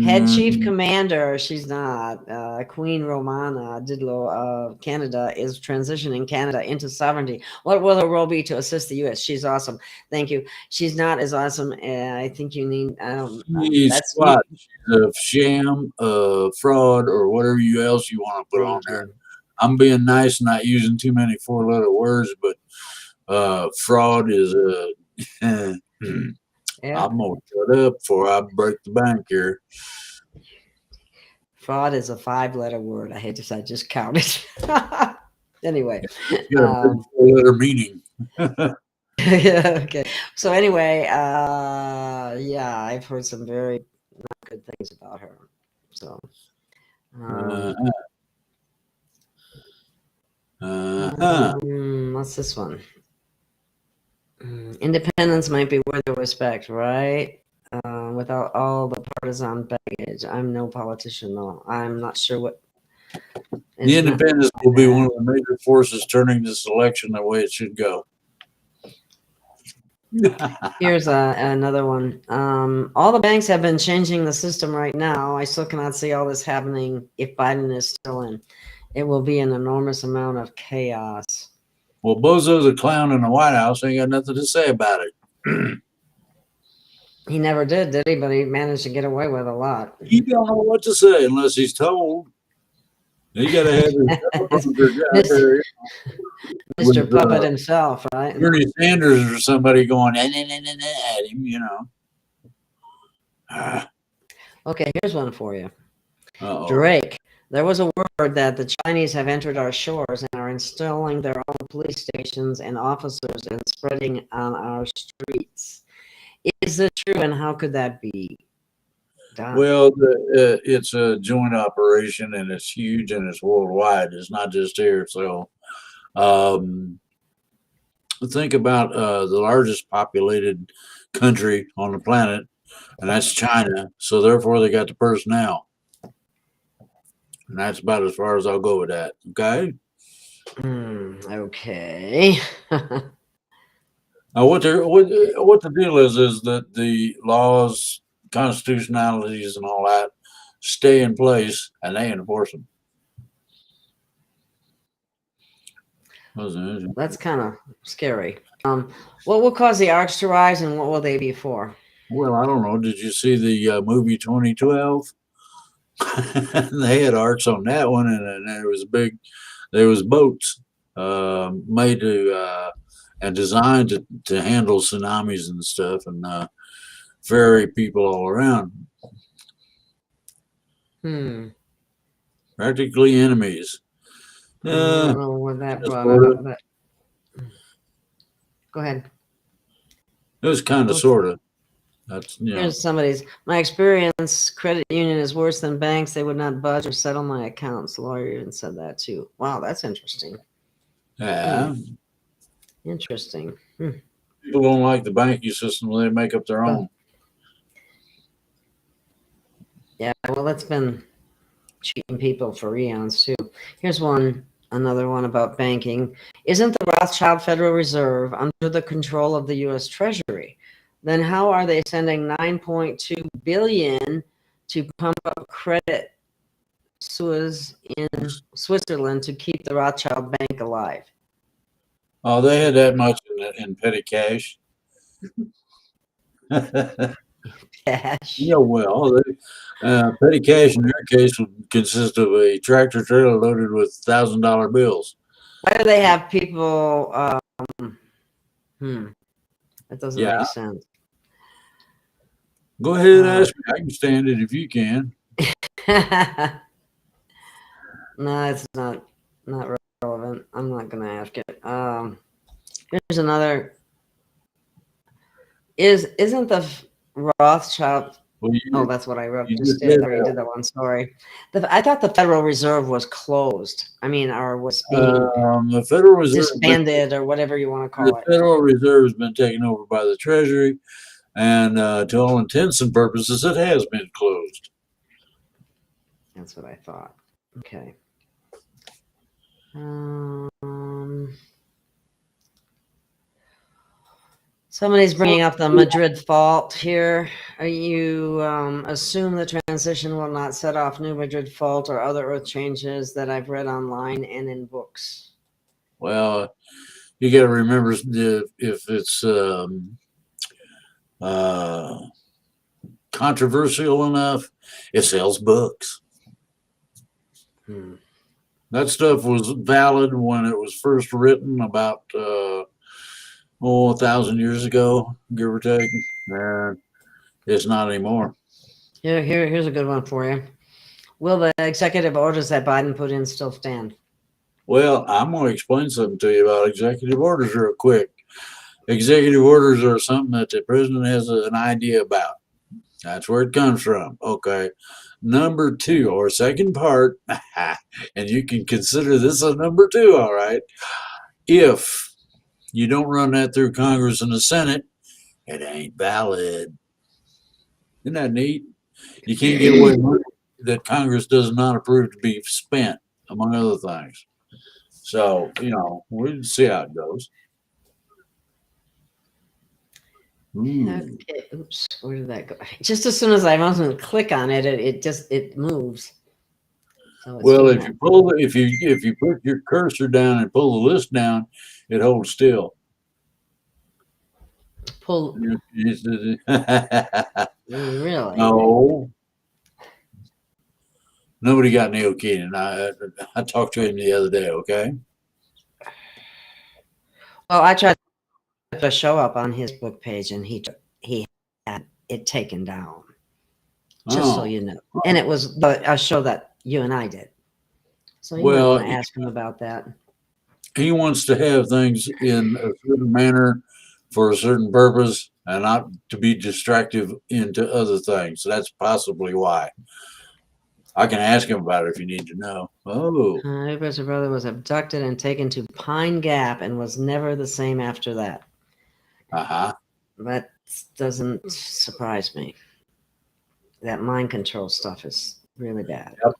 head chief commander, she's not. Queen Romana Didlo of Canada is transitioning Canada into sovereignty. What will her role be to assist the U.S.? She's awesome. Thank you. She's not as awesome. I think you need. That's what. She's a sham, fraud, or whatever else you want to put on there. I'm being nice, not using too many four-letter words, but fraud is a. Yeah. I'm gonna shut up before I break the bank here. Fraud is a 5-letter word. I hate to say, I just counted. Anyway, four-letter meaning. Yeah. Okay. So anyway, yeah, I've heard some very not good things about her. So. What's this one? Independence might be worth the respect, right? Without all the partisan baggage. I'm no politician, though. I'm not sure what. The independence will be one of the major forces turning this election the way it should go. Here's another one. All the banks have been changing the system right now. I still cannot see all this happening if Biden is still in. It will be an enormous amount of chaos. Well, Bozo's a clown in the White House. Ain't got nothing to say about it. He never did he? But he managed to get away with a lot. He don't know what to say unless he's told. He got to have his Mr. Puppet himself, right? Bernie Sanders or somebody going at him, Okay, here's one for you. Uh-oh. Drake. There was a word that the Chinese have entered our shores and are installing their own police stations and officers and spreading on our streets. Is this true, and how could that be done? Well, it's a joint operation, and it's huge, and it's worldwide. It's not just here. So think about the largest populated country on the planet, and that's China. So therefore, they got the personnel. And that's about as far as I'll go with that. Okay. Okay. Now, what the deal is that the laws, constitutionalities, and all that stay in place, and they enforce them. That's kind of scary. What will cause the arcs to rise, and what will they be for? Well, I don't know. Did you see the movie 2012? They had arcs on that one, and there was big. There was boats made to and designed to handle tsunamis and stuff, and ferry people all around. Practically enemies. I don't know what that brought sorta. up, but go ahead. It was kind of, sort of. That's, you know. Here's somebody's. My experience, credit union is worse than banks. They would not budge or settle my accounts. Lawyer even said that too. Wow, that's interesting. Yeah. Interesting. People don't like the banking system. They make up their own. Yeah, well, that's been cheating people for eons too. Here's another one about banking. Isn't the Rothschild Federal Reserve under the control of the U.S. Treasury? Then how are they sending $9.2 billion to pump up credit Suez in Switzerland to keep the Rothschild Bank alive? Oh, they had that much in petty cash. Cash. Yeah, well, petty cash in their case would consist of a tractor trailer loaded with $1,000 bills. Why do they have people? That doesn't make sense. Go ahead and ask me. I can stand it if you can. No, it's not relevant. I'm not going to ask it. Here's another. Isn't the Rothschild? Well, that's what I wrote. Just did. I already did that one. Sorry. I thought the Federal Reserve was closed. I mean, or was being the Federal Reserve disbanded, or whatever you want to call it. The Federal Reserve has been taken over by the Treasury, and to all intents and purposes, it has been closed. That's what I thought. Okay. Somebody's bringing up the Madrid fault here. You assume the transition will not set off new Madrid fault or other earth changes that I've read online and in books. Well, you got to remember if it's controversial enough, it sells books. That stuff was valid when it was first written about 1,000 years ago, give or take. It's not anymore. Here's a good one for you. Will the executive orders that Biden put in still stand? Well, I'm going to explain something to you about executive orders real quick. Executive orders are something that the president has an idea about. That's where it comes from. Okay. Number two, or second part, and you can consider this a number two, all right. If you don't run that through Congress and the Senate, it ain't valid. Isn't that neat? You can't get away with money that Congress does not approve to be spent, among other things. So, we'll see how it goes. Okay. Oops. Where did that go? Just as soon as I want to click on it, it moves. So well, if you put your cursor down and pull the list down, it holds still. Pull. Really? No. Nobody got Neil Keenan. I talked to him the other day. Okay. Well, I tried to show up on his book page, and he had it taken down. Just so you know, and it was a show that you and I did. So you might want to ask him about that. He wants to have things in a certain manner for a certain purpose, and not to be distractive into other things. So that's possibly why. I can ask him about it if you need to know. His brother was abducted and taken to Pine Gap and was never the same after that. That doesn't surprise me. That mind control stuff is really bad. Yep.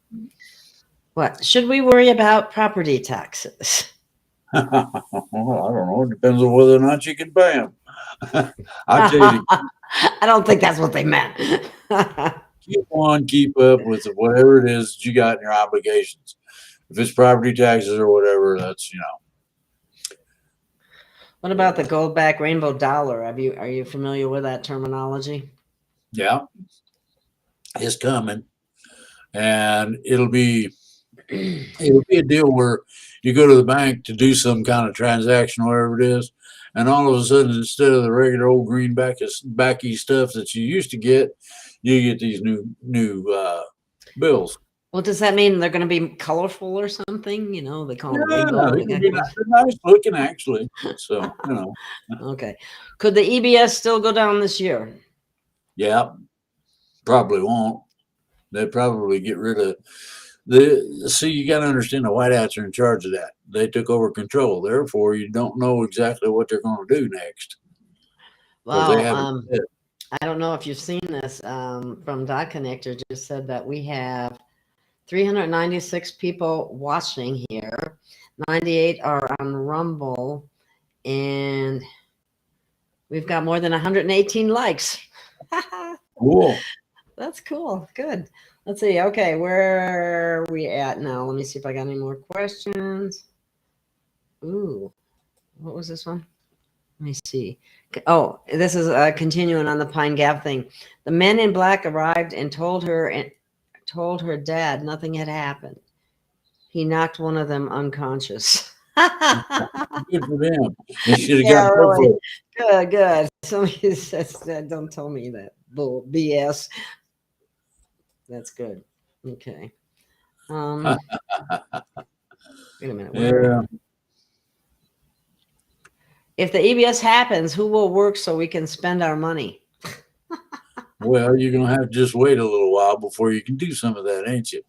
What should we worry about property taxes? Well, I don't know. It depends on whether or not you can pay them. I tell you, I don't think that's what they meant. keep up with whatever it is that you got in your obligations. If it's property taxes or whatever, that's What about the gold back rainbow dollar? Are you familiar with that terminology? yeah, it's coming, and it'll be a deal where you go to the bank to do some kind of transaction, whatever it is, and all of a sudden, instead of the regular old greenbacky stuff that you used to get, you get these new bills. Well, does that mean they're going to be colorful or something? They call them rainbow. They can be nice looking, actually. So Okay. Could the EBS still go down this year? Yeah, probably won't. They probably get rid of see, you got to understand the whiteouts are in charge of that. They took over control. Therefore, you don't know exactly what they're going to do next. Well, I don't know if you've seen this from Dot Connector just said that we have 396 people watching here. 98 are on Rumble, and we've got more than 118 likes. Cool. That's cool. Good. Let's see. Okay, where are we at now? Let me see if I got any more questions. Ooh, what was this one? Let me see. Oh, this is continuing on the Pine Gap thing. The men in black arrived and told her dad nothing had happened. He knocked one of them unconscious. Good for them. They should have Yeah, got really. Good. Somebody says that. Don't tell me that bull BS. That's good. Okay. Wait a minute. Yeah. If the EBS happens, who will work so we can spend our money? Well, you're gonna have to just wait a little while before you can do some of that, ain't you?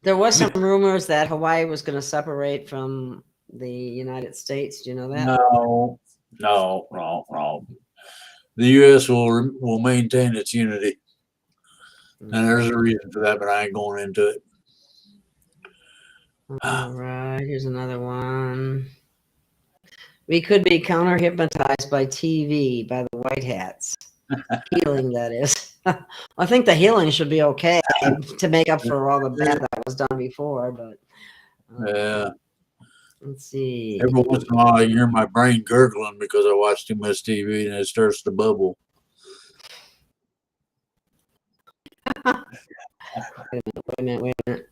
There was some rumors that Hawaii was going to separate from the United States. Do you know that? No. The U.S. will maintain its unity, and there's a reason for that, but I ain't going into it. All right, here's another one. We could be counter-hypnotized by TV, by the white hats. Healing, that is. I think the healing should be okay to make up for all the bad that was done before, but Yeah. let's see. Every once in a while, I hear my brain gurgling because I watch too much TV and it starts to bubble. Wait a minute.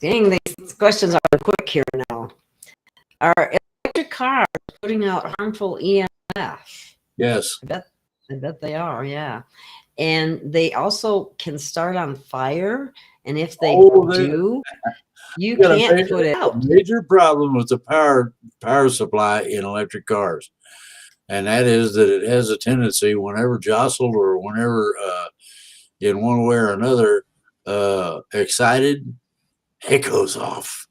Dang, these questions are quick here now. Are electric cars putting out harmful EMF? Yes. I bet they are, yeah. And they also can start on fire. And if they do, you can't put it out. Major problem with the power supply in electric cars. And that is that it has a tendency, whenever jostled or whenever in one way or another excited, it goes off.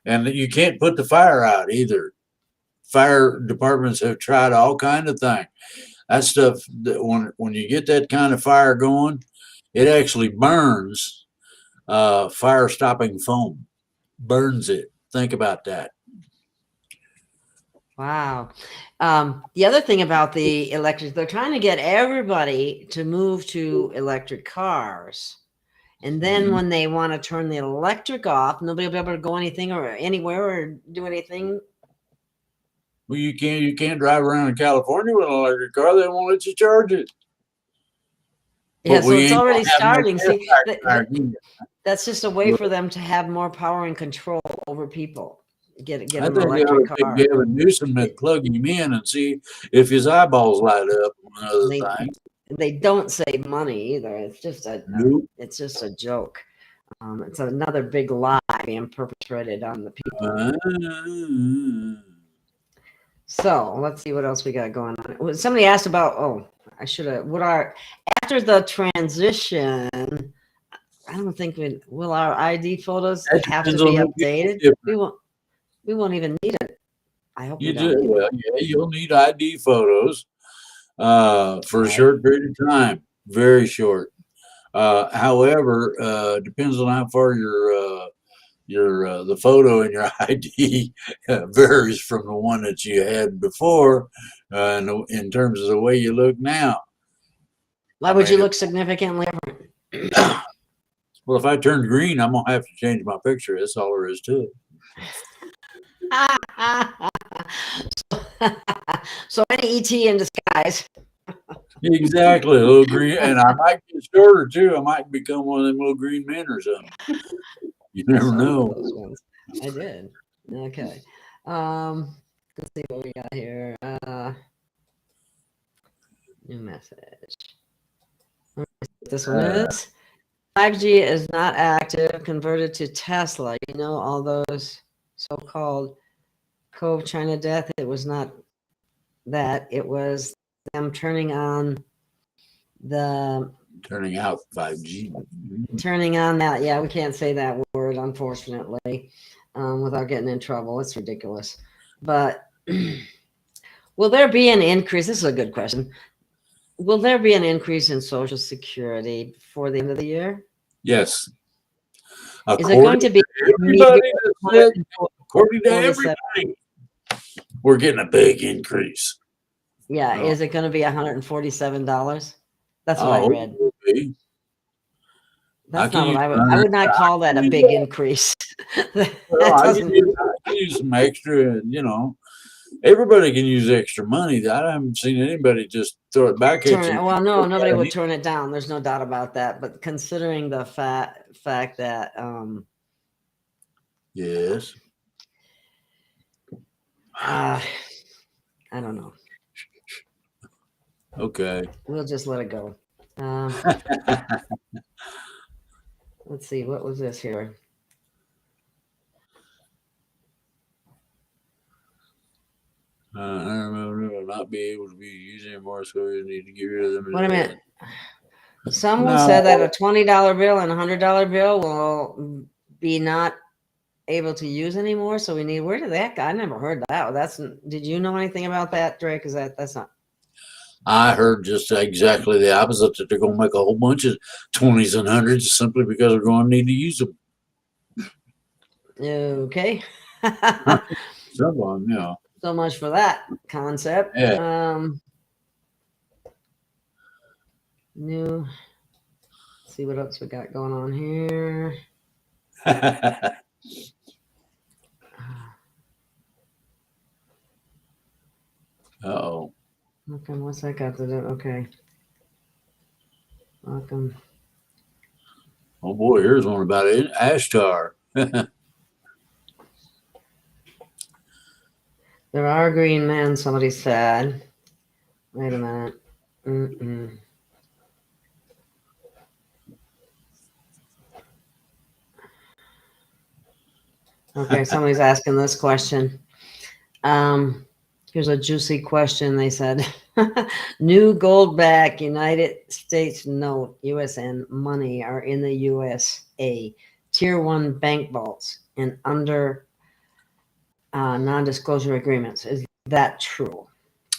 And you can't put the fire out either. Fire departments have tried all kind of things. That stuff, when you get that kind of fire going, it actually burns fire stopping foam. Burns it. Think about that. Wow. The other thing about the electric, they're trying to get everybody to move to electric cars. And then when they want to turn the electric off, nobody will be able to go anything or anywhere or do anything. Well, you can't drive around in California with an electric car. They won't let you charge it. Yeah, so it's already starting. See, that's just a way for them to have more power and control over people. Get I an think electric car. Gavin Newsom and plug him in and see if his eyeballs light up. They don't save money either. It's just it's just a joke. It's another big lie being perpetrated on the people. So let's see what else we got going on. Somebody asked about, after the transition, I don't think will our ID photos have to be updated? We won't even need it. I hope you do. Well, yeah, you'll need ID photos for a short period of time. Very short. However, depends on how far your the photo in your ID varies from the one that you had before, in terms of the way you look now. Why would you look significantly different? Well, if I turn green, I'm gonna have to change my picture. That's all there is to it. So any ET in disguise. Exactly, a little green, and I might get shorter too. I might become one of them little green men or something. You never Some of know. those ones. I did. Okay. Let's see what we got here. New message. This one is 5G is not active, converted to Tesla. You know, all those so-called Cove China death, it was not that. It was them turning on Turning out 5G. turning on that. Yeah, we can't say that word, unfortunately, without getting in trouble. It's ridiculous. But will there be an increase? This is a good question. Will there be an increase in Social Security before the end of the year? Yes. Is it going to be According to everybody, we're getting a big increase. Yeah, Oh. is it going to be $147? That's what I read. That's not what I would not call that a big increase. Well, I can use some extra, everybody can use extra money. I haven't seen anybody just throw it back at you. Well, no, nobody would turn it down. There's no doubt about that. But considering the fact that yes, I don't know. Okay. We'll just let it go. Let's see. What was this here? I remember will not be able to be used anymore, so we need to get rid of them. Wait a minute. Someone said that a $20 bill and a $100 bill will be not able to use anymore. So we need. Where did that go? I never heard that. Did you know anything about that, Drake? Is that's not? I heard just exactly the opposite, that they're going to make a whole bunch of 20s and 100s simply because they're going to need to use them. Okay. Someone, yeah. So much for that concept. Yeah. Let's see what else we got going on here. Uh-oh. Welcome. What's that got to do? Okay. Welcome. Oh boy, here's one about Ashtar. There are green men, somebody said. Wait a minute. Okay, somebody's asking this question. Here's a juicy question. They said, new gold-backed United States note, USN money are in the USA Tier 1 bank vaults and under non-disclosure agreements. Is that true?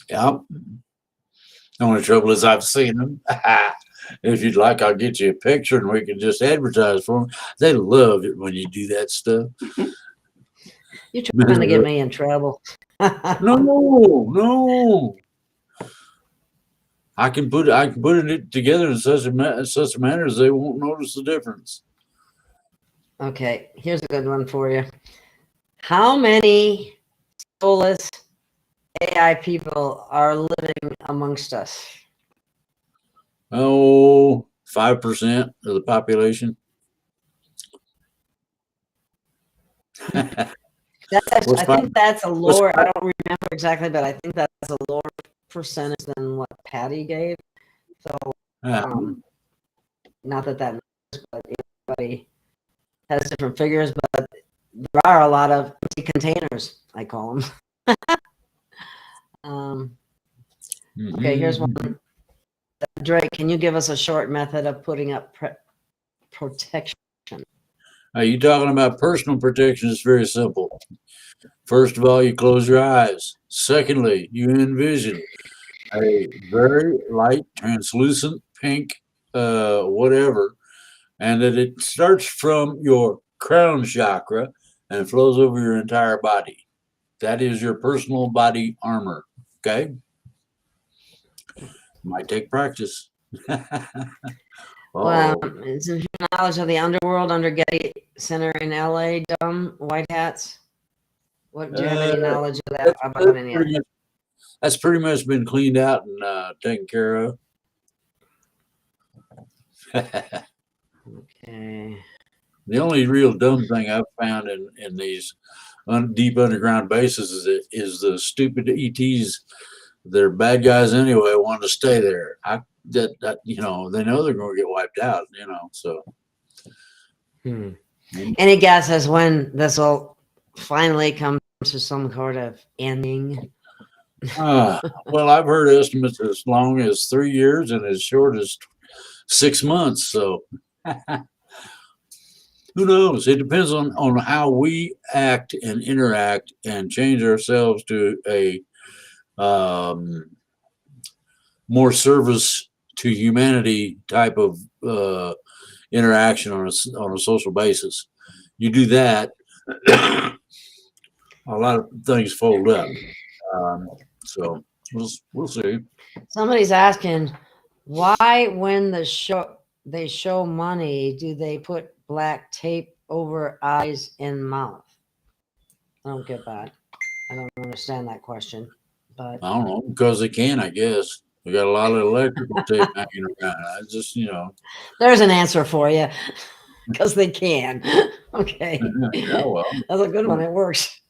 Yep. The only trouble is I've seen them. If you'd like, I'll get you a picture and we can just advertise for them. They love it when you do that stuff. You're trying to get me in trouble. No. I can put it together in such a manner as they won't notice the difference. Okay, here's a good one for you. How many soulless AI people are living amongst us? Oh, 5% of the population. I think that's a lower. I don't remember exactly, but I think that's a lower percentage than what Patty gave. So, not that matters, but everybody has different figures. But there are a lot of empty containers, I call them. Okay, here's one. Drake, can you give us a short method of putting up protection? Are you talking about personal protection? It's very simple. First of all, you close your eyes. Secondly, you envision a very light, translucent pink whatever, and that it starts from your crown chakra and flows over your entire body. That is your personal body armor. Okay. Might take practice. Well, Oh, is your knowledge of the underworld under Getty Center in LA dumb? White hats? What do you have any knowledge of that about any of it? that's pretty much been cleaned out and taken care of. Okay. The only real dumb thing I've found in these deep underground bases is the stupid ETs. They're bad guys anyway. Want to stay there. That they know they're going to get wiped out. So. Any guesses when this will finally come to some sort of ending? Well, I've heard estimates as long as 3 years and as short as 6 months. So. Who knows? It depends on how we act and interact and change ourselves to a more service to humanity type of interaction on a social basis. You do that, a lot of things fold up. So we'll see. Somebody's asking, why when they show money, do they put black tape over eyes and mouth? I don't get that. I don't understand that question. But I don't know, because they can, I guess. We got a lot of electrical tape hanging around. I just, there's an answer for you, because they can. Okay. Yeah, well. That's a good one. It works.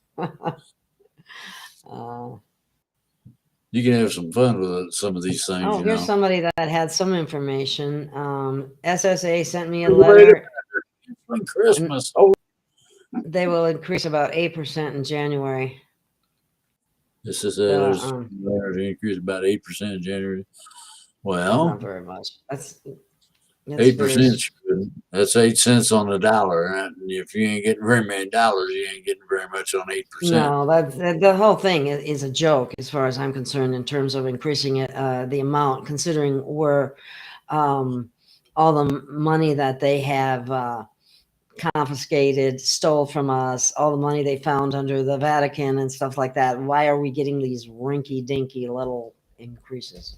You can have some fun with some of these things. Oh, here's somebody that had some information. SSA sent me a Wait letter. minute. Christmas. Oh, They will increase about 8% in January. this is there's increase about 8% in January. Well, not very much. That's 8%. That's 8 cents on the dollar. And if you ain't getting very many dollars, you ain't getting very much on 8%. No, that's the whole thing is a joke as far as I'm concerned in terms of increasing it, the amount, considering where all the money that they have confiscated, stole from us, all the money they found under the Vatican and stuff like that. Why are we getting these rinky-dinky little increases?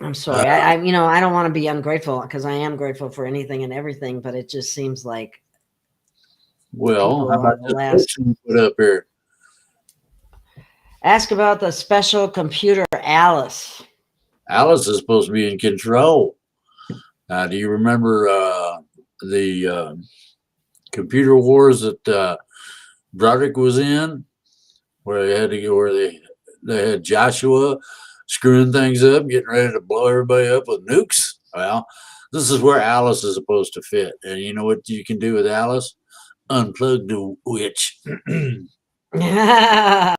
I'm sorry. I don't want to be ungrateful, because I am grateful for anything and everything, but it just seems like. Well, how about the question you put up here? Ask about the special computer, Alice. Alice is supposed to be in control. Do you remember the computer wars that Broderick was in, where they had Joshua screwing things up, getting ready to blow everybody up with nukes? Well, this is where Alice is supposed to fit. And you know what you can do with Alice? Unplug the witch. Yeah.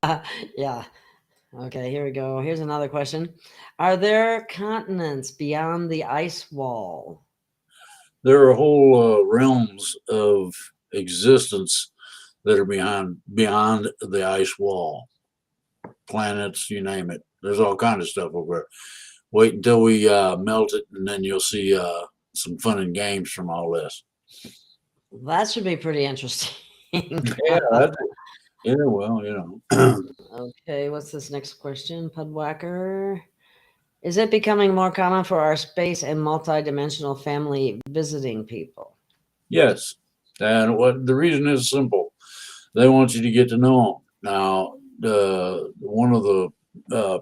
Okay, here we go. Here's another question. Are there continents beyond the ice wall? There are whole realms of existence that are beyond the ice wall. Planets, you name it. There's all kinds of stuff over there. Wait until we melt it, and then you'll see some fun and games from all this. That should be pretty interesting. Yeah, well, Okay, what's this next question? Pudwhacker. Is it becoming more common for our space and multi-dimensional family visiting people? Yes. And the reason is simple. They want you to get to know them. Now, one of the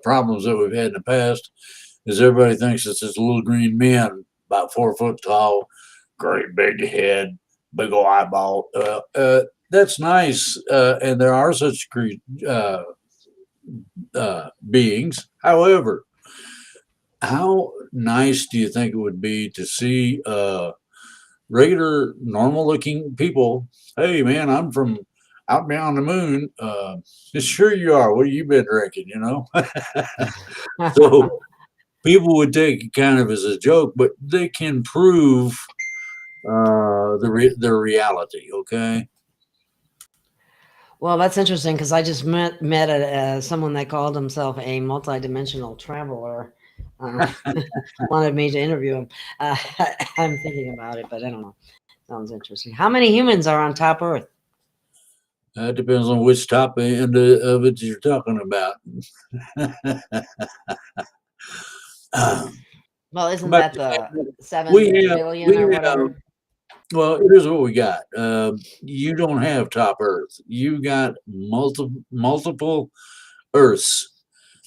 problems that we've had in the past is everybody thinks it's this little green men, about 4 foot tall, great big head, big old eyeball. That's nice, and there are such beings. However, how nice do you think it would be to see regular, normal-looking people? Hey, man, I'm from out beyond the moon. Sure you are. What have you been drinking? So people would take it kind of as a joke, but they can prove their reality. Okay. Well, that's interesting, because I just met someone that called himself a multidimensional traveler, wanted me to interview him. I'm thinking about it, but I don't know. Sounds interesting. How many humans are on top Earth? That depends on which top end of it you're talking about. Well, isn't But that the 7 we billion or have, whatever? well, here's what we got. You don't have top Earth. You got multiple Earths.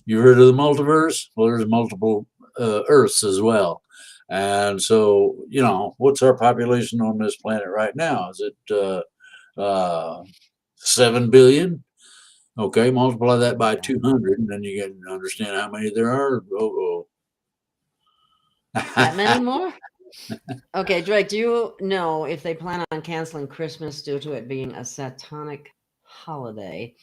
You heard of the multiverse? Well, there's multiple Earths as well. And so, what's our population on this planet right now? Is it 7 billion? Okay, multiply that by 200, and then you get to understand how many there are. That many more? Okay, Drake, do you know if they plan on canceling Christmas due to it being a satanic holiday?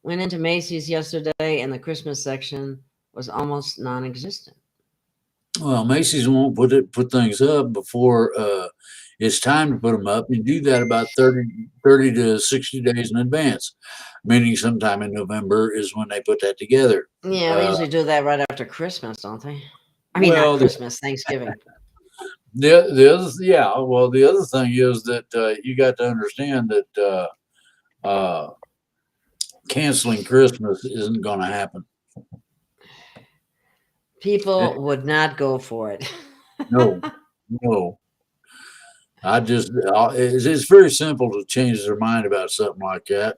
Went into Macy's yesterday and the Christmas section was almost non-existent. Well, Macy's won't put things up before it's time to put them up. You do that about 30 to 60 days in advance, meaning sometime in November is when they put that together. Yeah, they usually do that right after Christmas, don't they? I mean, Well, not Christmas, Thanksgiving. the other thing is that you got to understand that canceling Christmas isn't going to happen. People would not go for it. No. It's very simple to change their mind about something like that.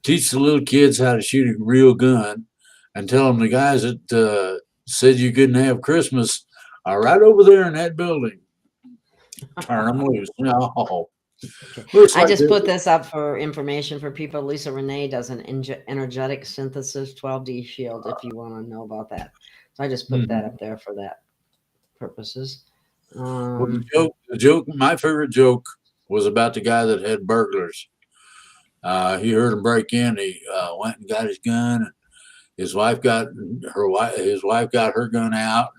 Teach the little kids how to shoot a real gun and tell them the guys that said you couldn't have Christmas are right over there in that building. Turn them loose. No. Okay. I just put this up for information for people. Lisa Renee does an energetic synthesis 12D shield if you want to know about that. So I just put that up there for that purposes. Well, the joke, my favorite joke was about the guy that had burglars. He heard them break in. He went and got his gun. And his wife got her gun out.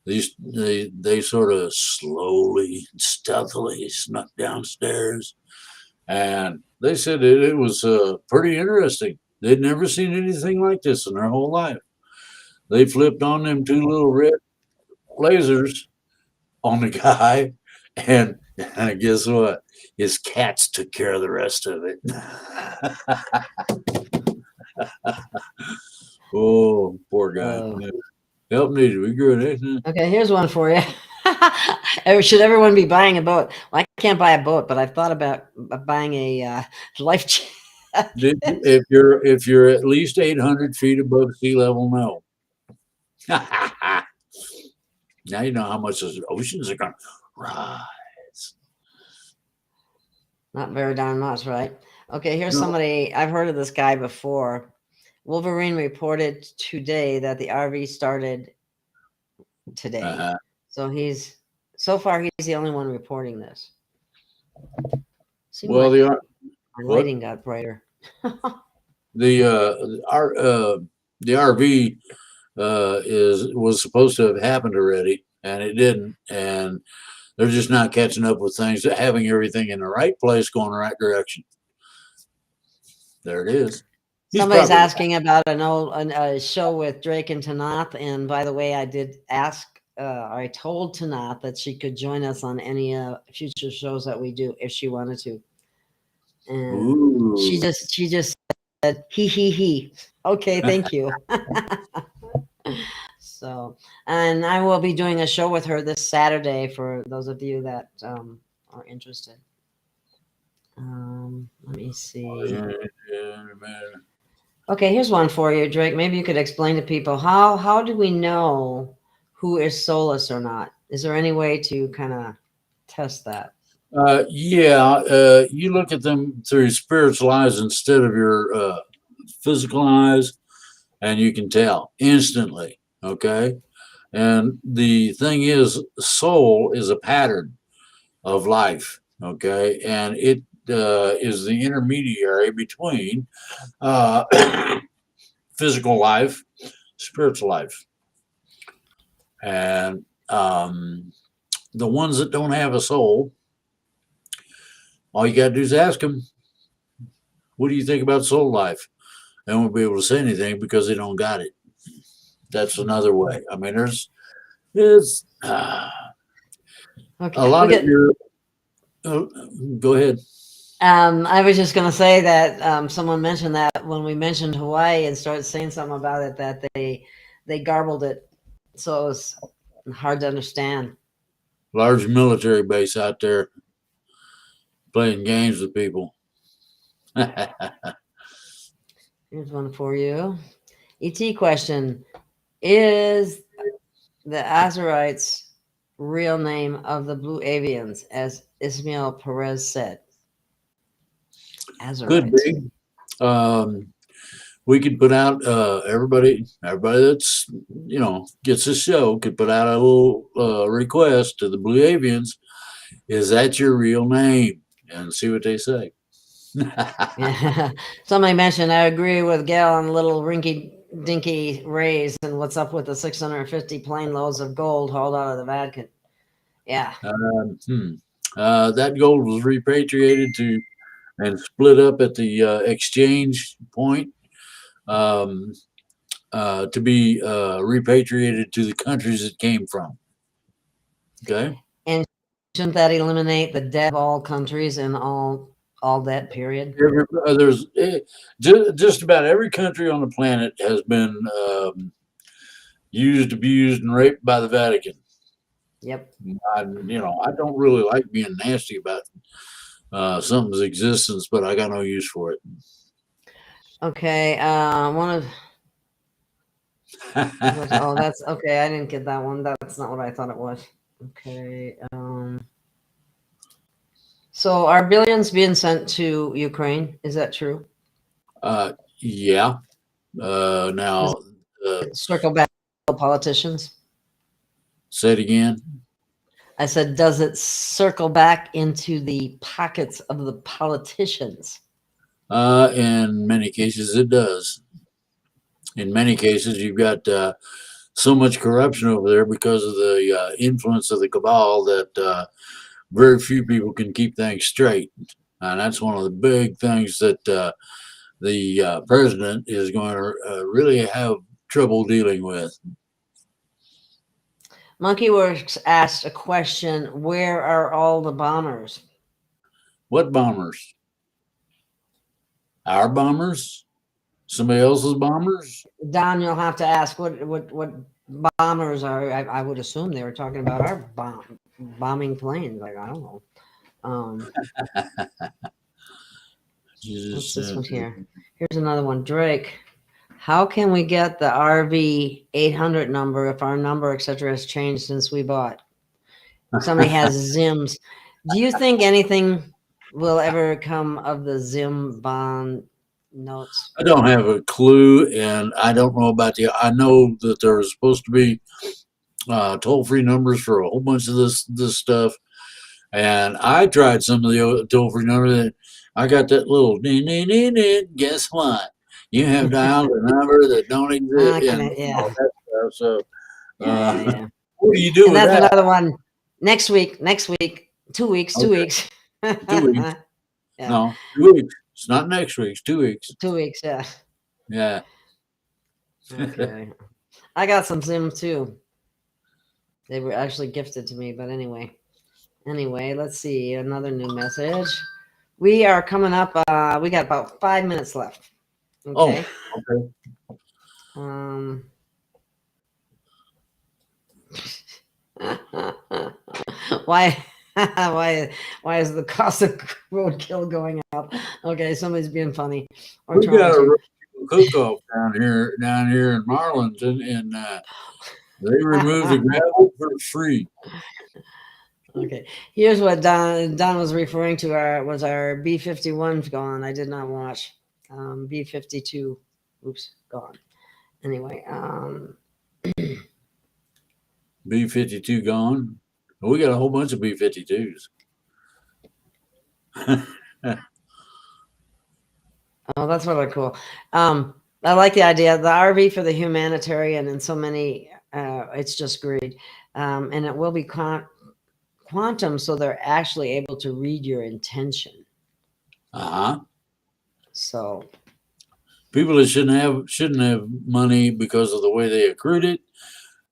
They sort of slowly, stealthily snuck downstairs, and they said it was pretty interesting. They'd never seen anything like this in their whole life. They flipped on them 2 little red lasers on the guy, and guess what? His cats took care of the rest of it. Oh, poor guy. Help needed. We grew it. Okay, here's one for you. Should everyone be buying a boat? Well, I can't buy a boat, but I've thought about buying a life jacket. If you're at least 800 feet above sea level, no. Now you know how much those oceans are going to rise. Not very darn much, right? Okay, here's somebody. I've heard of this guy before. Wolverine reported today that the RV started today. So so far he's the only one reporting this. Well, like our lighting got brighter. The RV was supposed to have happened already, and it didn't, and they're just not catching up with things, having everything in the right place, going the right direction. There it is. Somebody's asking about a show with Drake and Tanath, and by the way, I did ask. I told Tanath that she could join us on any future shows that we do if she wanted to, and she just said he. Okay, thank you. So, and I will be doing a show with her this Saturday for those of you that are interested. Let me see. Okay, here's one for you, Drake. Maybe you could explain to people how do we know who is soulless or not? Is there any way to kind of test that? You look at them through spiritual eyes instead of your physical eyes, and you can tell instantly. Okay, and the thing is, soul is a pattern of life. Okay, and it is the intermediary between physical life, spiritual life, and the ones that don't have a soul, all you got to do is ask them, what do you think about soul life? They won't be able to say anything because they don't got it. That's another way. I mean, it's Okay. a lot of your. Go ahead. I was just going to say that someone mentioned that when we mentioned Hawaii and started saying something about it, that they garbled it, so it was hard to understand. Large military base out there playing games with people. Here's one for you. ET question: is the Azurites real name of the Blue Avians, as Ismail Perez said? Could Azurites. be. We could put out everybody that's gets this show could put out a little request to the Blue Avians. Is that your real name? And see what they say. Yeah. Somebody mentioned, I agree with Gail on little rinky dinky rays and what's up with the 650 plane loads of gold hauled out of the Vatican. Yeah. That gold was repatriated to and split up at the exchange point to be repatriated to the countries it came from. Okay. And shouldn't that eliminate the debt of all countries and all that period? There's just about every country on the planet has been used, abused, and raped by the Vatican. Yep. I don't really like being nasty about something's existence, but I got no use for it. Okay. Oh, that's okay. I didn't get that one. That's not what I thought it was. Okay. So are billions being sent to Ukraine? Is that true? Yeah. Now, Circle back to politicians. say it again. I said, does it circle back into the pockets of the politicians? In many cases, it does. In many cases, you've got so much corruption over there because of the influence of the cabal that very few people can keep things straight. And that's one of the big things that the president is going to really have trouble dealing with. Monkeyworks asked a question, where are all the bombers? What bombers? Our bombers? Somebody else's bombers? Don, you'll have to ask what bombers are. I would assume they were talking about our bombing planes. Like, I don't know. What's this one here? Here's another one. Drake, how can we get the RV 800 number if our number, etc., has changed since we bought? Somebody has Zims. Do you think anything will ever come of the Zim bond notes? I don't have a clue, and I don't know about I know that there was supposed to be toll-free numbers for a whole bunch of this stuff, and I tried some of the toll-free numbers. And I got that little ding, ding, ding, ding. Guess what? You have dialed a number that don't exist. Yeah. So, Yeah. what do you do And with that's that? another one. Next week, 2 weeks, 2 Okay. weeks. 2 weeks. Yeah. No, 2 weeks. It's not next week. It's 2 weeks. 2 weeks, yeah. Yeah. Okay. I got some Zims too. They were actually gifted to me, but anyway. Let's see. Another new message. We are coming up. We got about 5 minutes left. Okay. Oh, okay. Why is the cost of roadkill going up? Okay, somebody's being funny. Or we got trying a to. cook-off down here in Marlington, and they remove the gravel for free. Okay, here's what Don was referring to. Was our B-51 gone? I did not watch. B-52. Oops, gone. Anyway, B-52 gone. We got a whole bunch of B-52s. Oh, that's really cool. I like the idea. The RV for the humanitarian, and so many. It's just greed, and it will be quantum, so they're actually able to read your intention. Uh-huh. So People that shouldn't have money because of the way they accrued it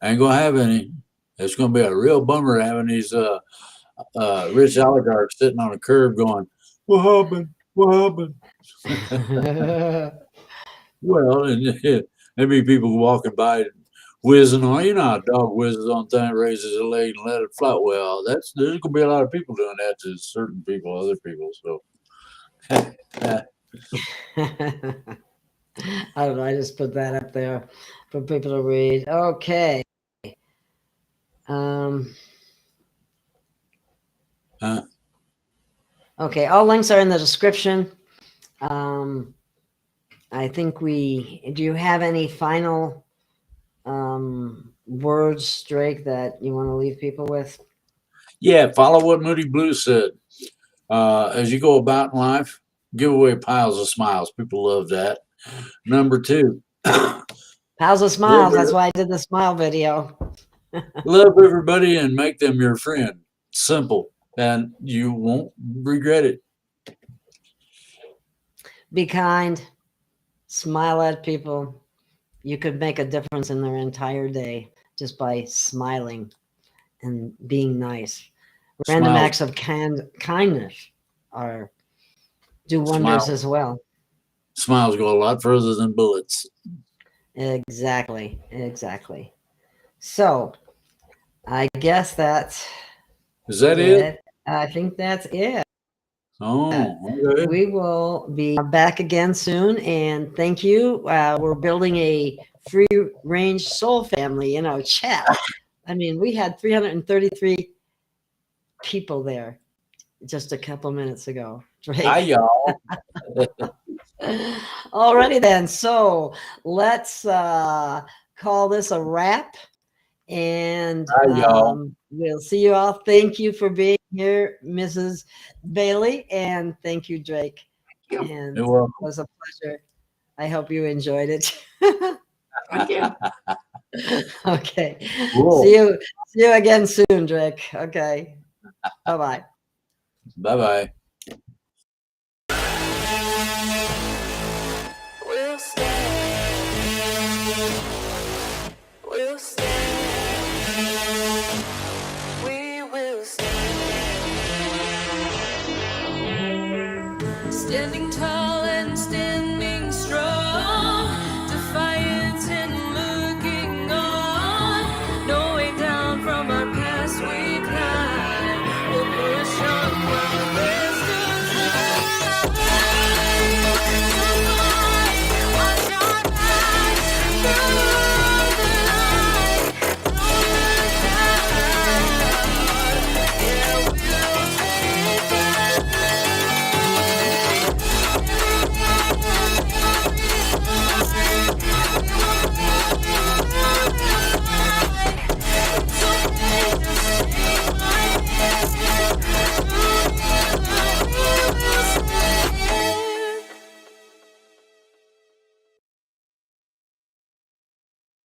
ain't gonna have any. It's gonna be a real bummer having these rich oligarchs sitting on a curb going, "What happened? What happened?" Well, and there'd be people walking by whizzing on. You know how a dog whizzes on things, raises a leg and let it float. Well, there's gonna be a lot of people doing that to certain people, other people. So I don't know. I just put that up there for people to read. Okay. Okay. All links are in the description. I think do you have any final words, Drake, that you want to leave people with? yeah, follow what Moody Blue said. As you go about in life, give away piles of smiles. People love that. Number 2, Piles of smiles. That's why I did the smile video. love everybody and make them your friend. Simple, and you won't regret it. Be kind. Smile at people. You could make a difference in their entire day just by smiling and being nice. Random Smiles. acts of kindness do wonders Smiles. as well. Smiles go a lot further than bullets. Exactly. So I guess that's Is that it? I think that's it. Oh, okay. We will be back again soon, and thank you. We're building a free range soul family in our chat. I mean, we had 333 people there just a couple minutes ago. Hi, y'all. Alrighty then. So let's call this a wrap. And Hi, y'all. we'll see you all. Thank you for being here, Mrs. Bailey. And thank you, Drake. Thank you. And You're welcome. it was a pleasure. I hope you enjoyed it. Thank you. Okay. Cool. See you again soon, Drake. Okay. Bye-bye. Bye-bye. We'll stand. We'll stand. We will stand. Standing tall and still.